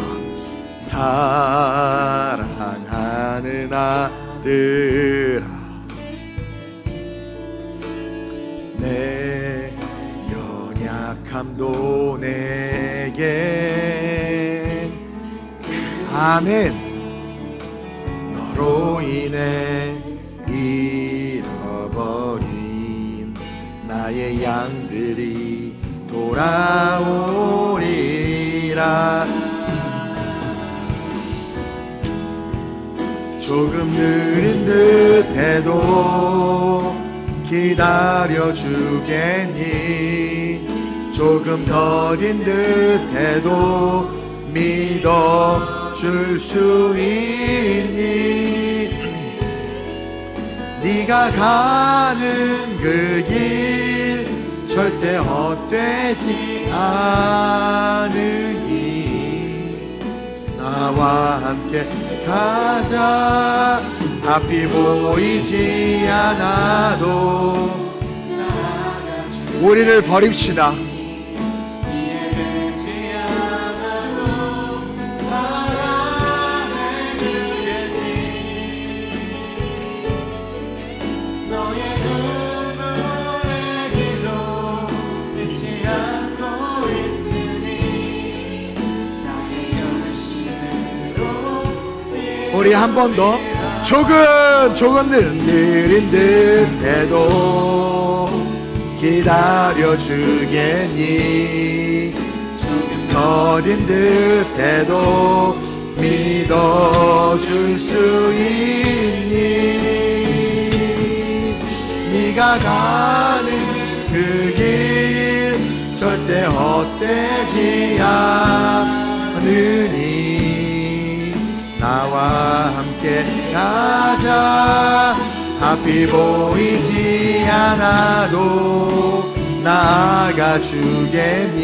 사랑하는 아들아, 내 연약함도 내겐 아멘. 너로 인해 잃어버린 나의 양들이 돌아오리라. 조금 느린 듯해도 기다려주겠니? 조금 더딘 듯해도 믿어줄 수 있니? 네가 가는 그 길 절대 헛되지 않으니 나와 함께 가자. 앞이 보이지 않아도 우리를 버립시다. 이해되지 않아도 사랑해주겠니? 너의 눈물의 기도 잊지 않고 있으니 나의 열심으로. 우리 한 번 더. 조금 느린 듯해도 기다려주겠니? 조금 더딘 듯해도 믿어줄 수 있니? 네가 가는 그 길 절대 헛되지 않으니 나와 함께 가자. 앞이 보이지 않아도 나아가 주겠니?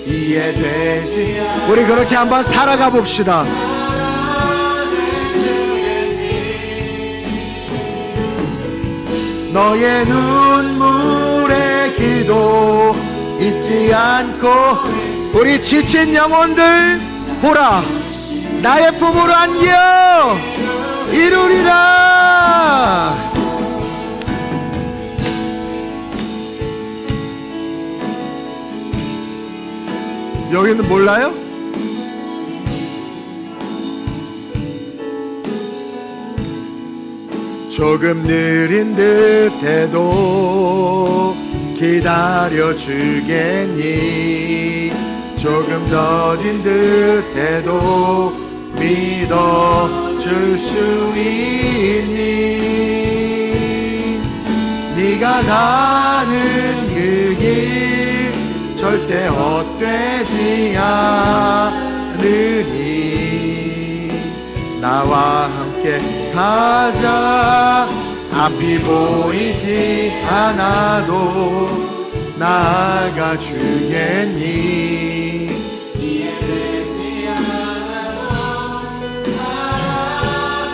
이해되지. 우리 그렇게 한번 살아가 봅시다. 너의 눈물의 기도 잊지 않고 우리 지친 영혼들 보라. 나의 품으로 안겨 이루리라. 노래는 몰라요? 조금 느린 듯해도 기다려주겠니? 조금 더딘 듯해도 믿어줄 수 있니? 네가 가는 그 길 절대 헛되지 않으니 나와 함께 가자. 앞이 보이지 않아도 나아가 주겠니? 이해되지 않아도 사랑해주겠니?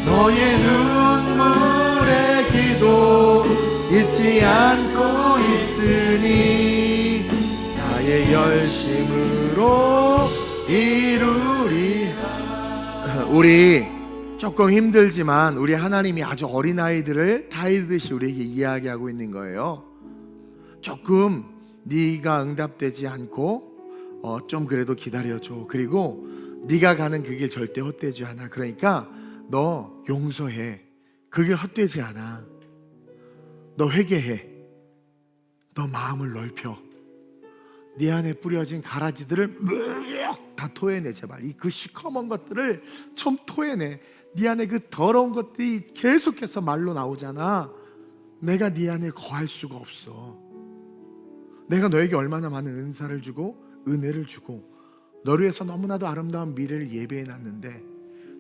너의 눈물의 기도 잊지 않고 있으니 나의 열심으로 이루리. 우리 조금 힘들지만 우리 하나님이 아주 어린아이들을 다이듯이 우리에게 이야기하고 있는 거예요. 조금 네가 응답되지 않고 좀 그래도 기다려줘. 그리고 네가 가는 그 길 절대 헛되지 않아. 그러니까 너 용서해. 그 길 헛되지 않아. 너 회개해. 너 마음을 넓혀. 네 안에 뿌려진 가라지들을 다 토해내. 제발 그 시커먼 것들을 좀 토해내. 네 안에 그 더러운 것들이 계속해서 말로 나오잖아. 내가 네 안에 거할 수가 없어. 내가 너에게 얼마나 많은 은사를 주고 은혜를 주고 너를 위해서 너무나도 아름다운 미래를 예배해놨는데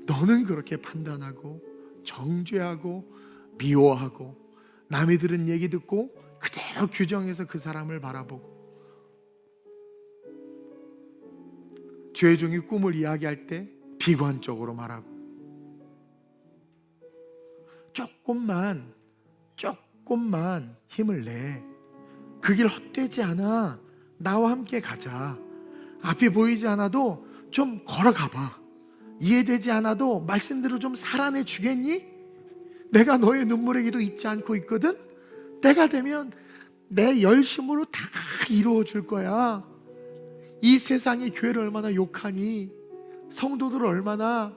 너는 그렇게 판단하고 정죄하고 미워하고 남이 들은 얘기 듣고 그대로 규정해서 그 사람을 바라보고 죄의 종이 꿈을 이야기할 때 비관적으로 말하고 조금만 힘을 내. 그 길 헛되지 않아. 나와 함께 가자. 앞이 보이지 않아도 좀 걸어가봐. 이해되지 않아도 말씀대로 좀 살아내 주겠니? 내가 너의 눈물의 기도 잊지 않고 있거든. 때가 되면 내 열심으로 다 이루어 줄 거야. 이 세상이 교회를 얼마나 욕하니? 성도들을 얼마나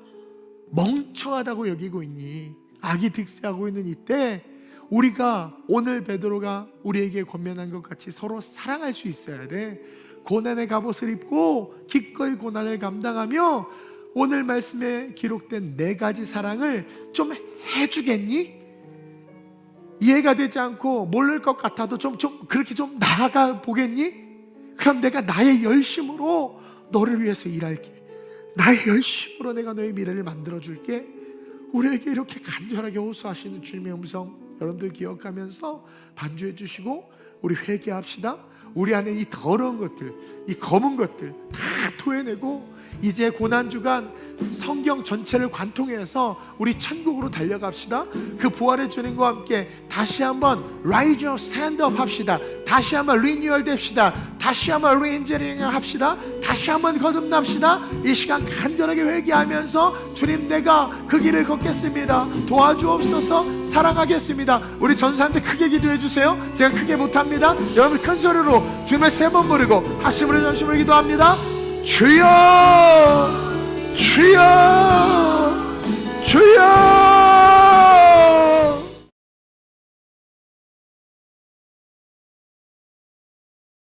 멍청하다고 여기고 있니? 악이 득세하고 있는 이때 우리가 오늘 베드로가 우리에게 권면한 것 같이 서로 사랑할 수 있어야 돼. 고난의 갑옷을 입고 기꺼이 고난을 감당하며 오늘 말씀에 기록된 4가지 사랑을 좀 해주겠니? 이해가 되지 않고 모를 것 같아도 좀 그렇게 좀 나아가 보겠니? 그럼 내가 나의 열심으로 너를 위해서 일할게. 나의 열심으로 내가 너의 미래를 만들어줄게. 우리에게 이렇게 간절하게 호소하시는 주님의 음성 여러분들 기억하면서 반주해 주시고 우리 회개합시다. 우리 안에 이 더러운 것들, 이 검은 것들 다 토해내고 이제 고난주간 성경 전체를 관통해서 우리 천국으로 달려갑시다. 그 부활의 주님과 함께 다시 한번 Rise up, stand up 합시다. 다시 한번 리뉴얼 됩시다. 다시 한번 리엔지니어링 합시다. 다시 한번 거듭납시다. 이 시간 간절하게 회개하면서 주님 내가 그 길을 걷겠습니다. 도와주옵소서. 사랑하겠습니다. 우리 전사한테 크게 기도해 주세요. 제가 크게 못합니다. 여러분 큰 소리로 주님을 3번 부르고 합심으로 전심으로 기도합니다. 주여 주여 주여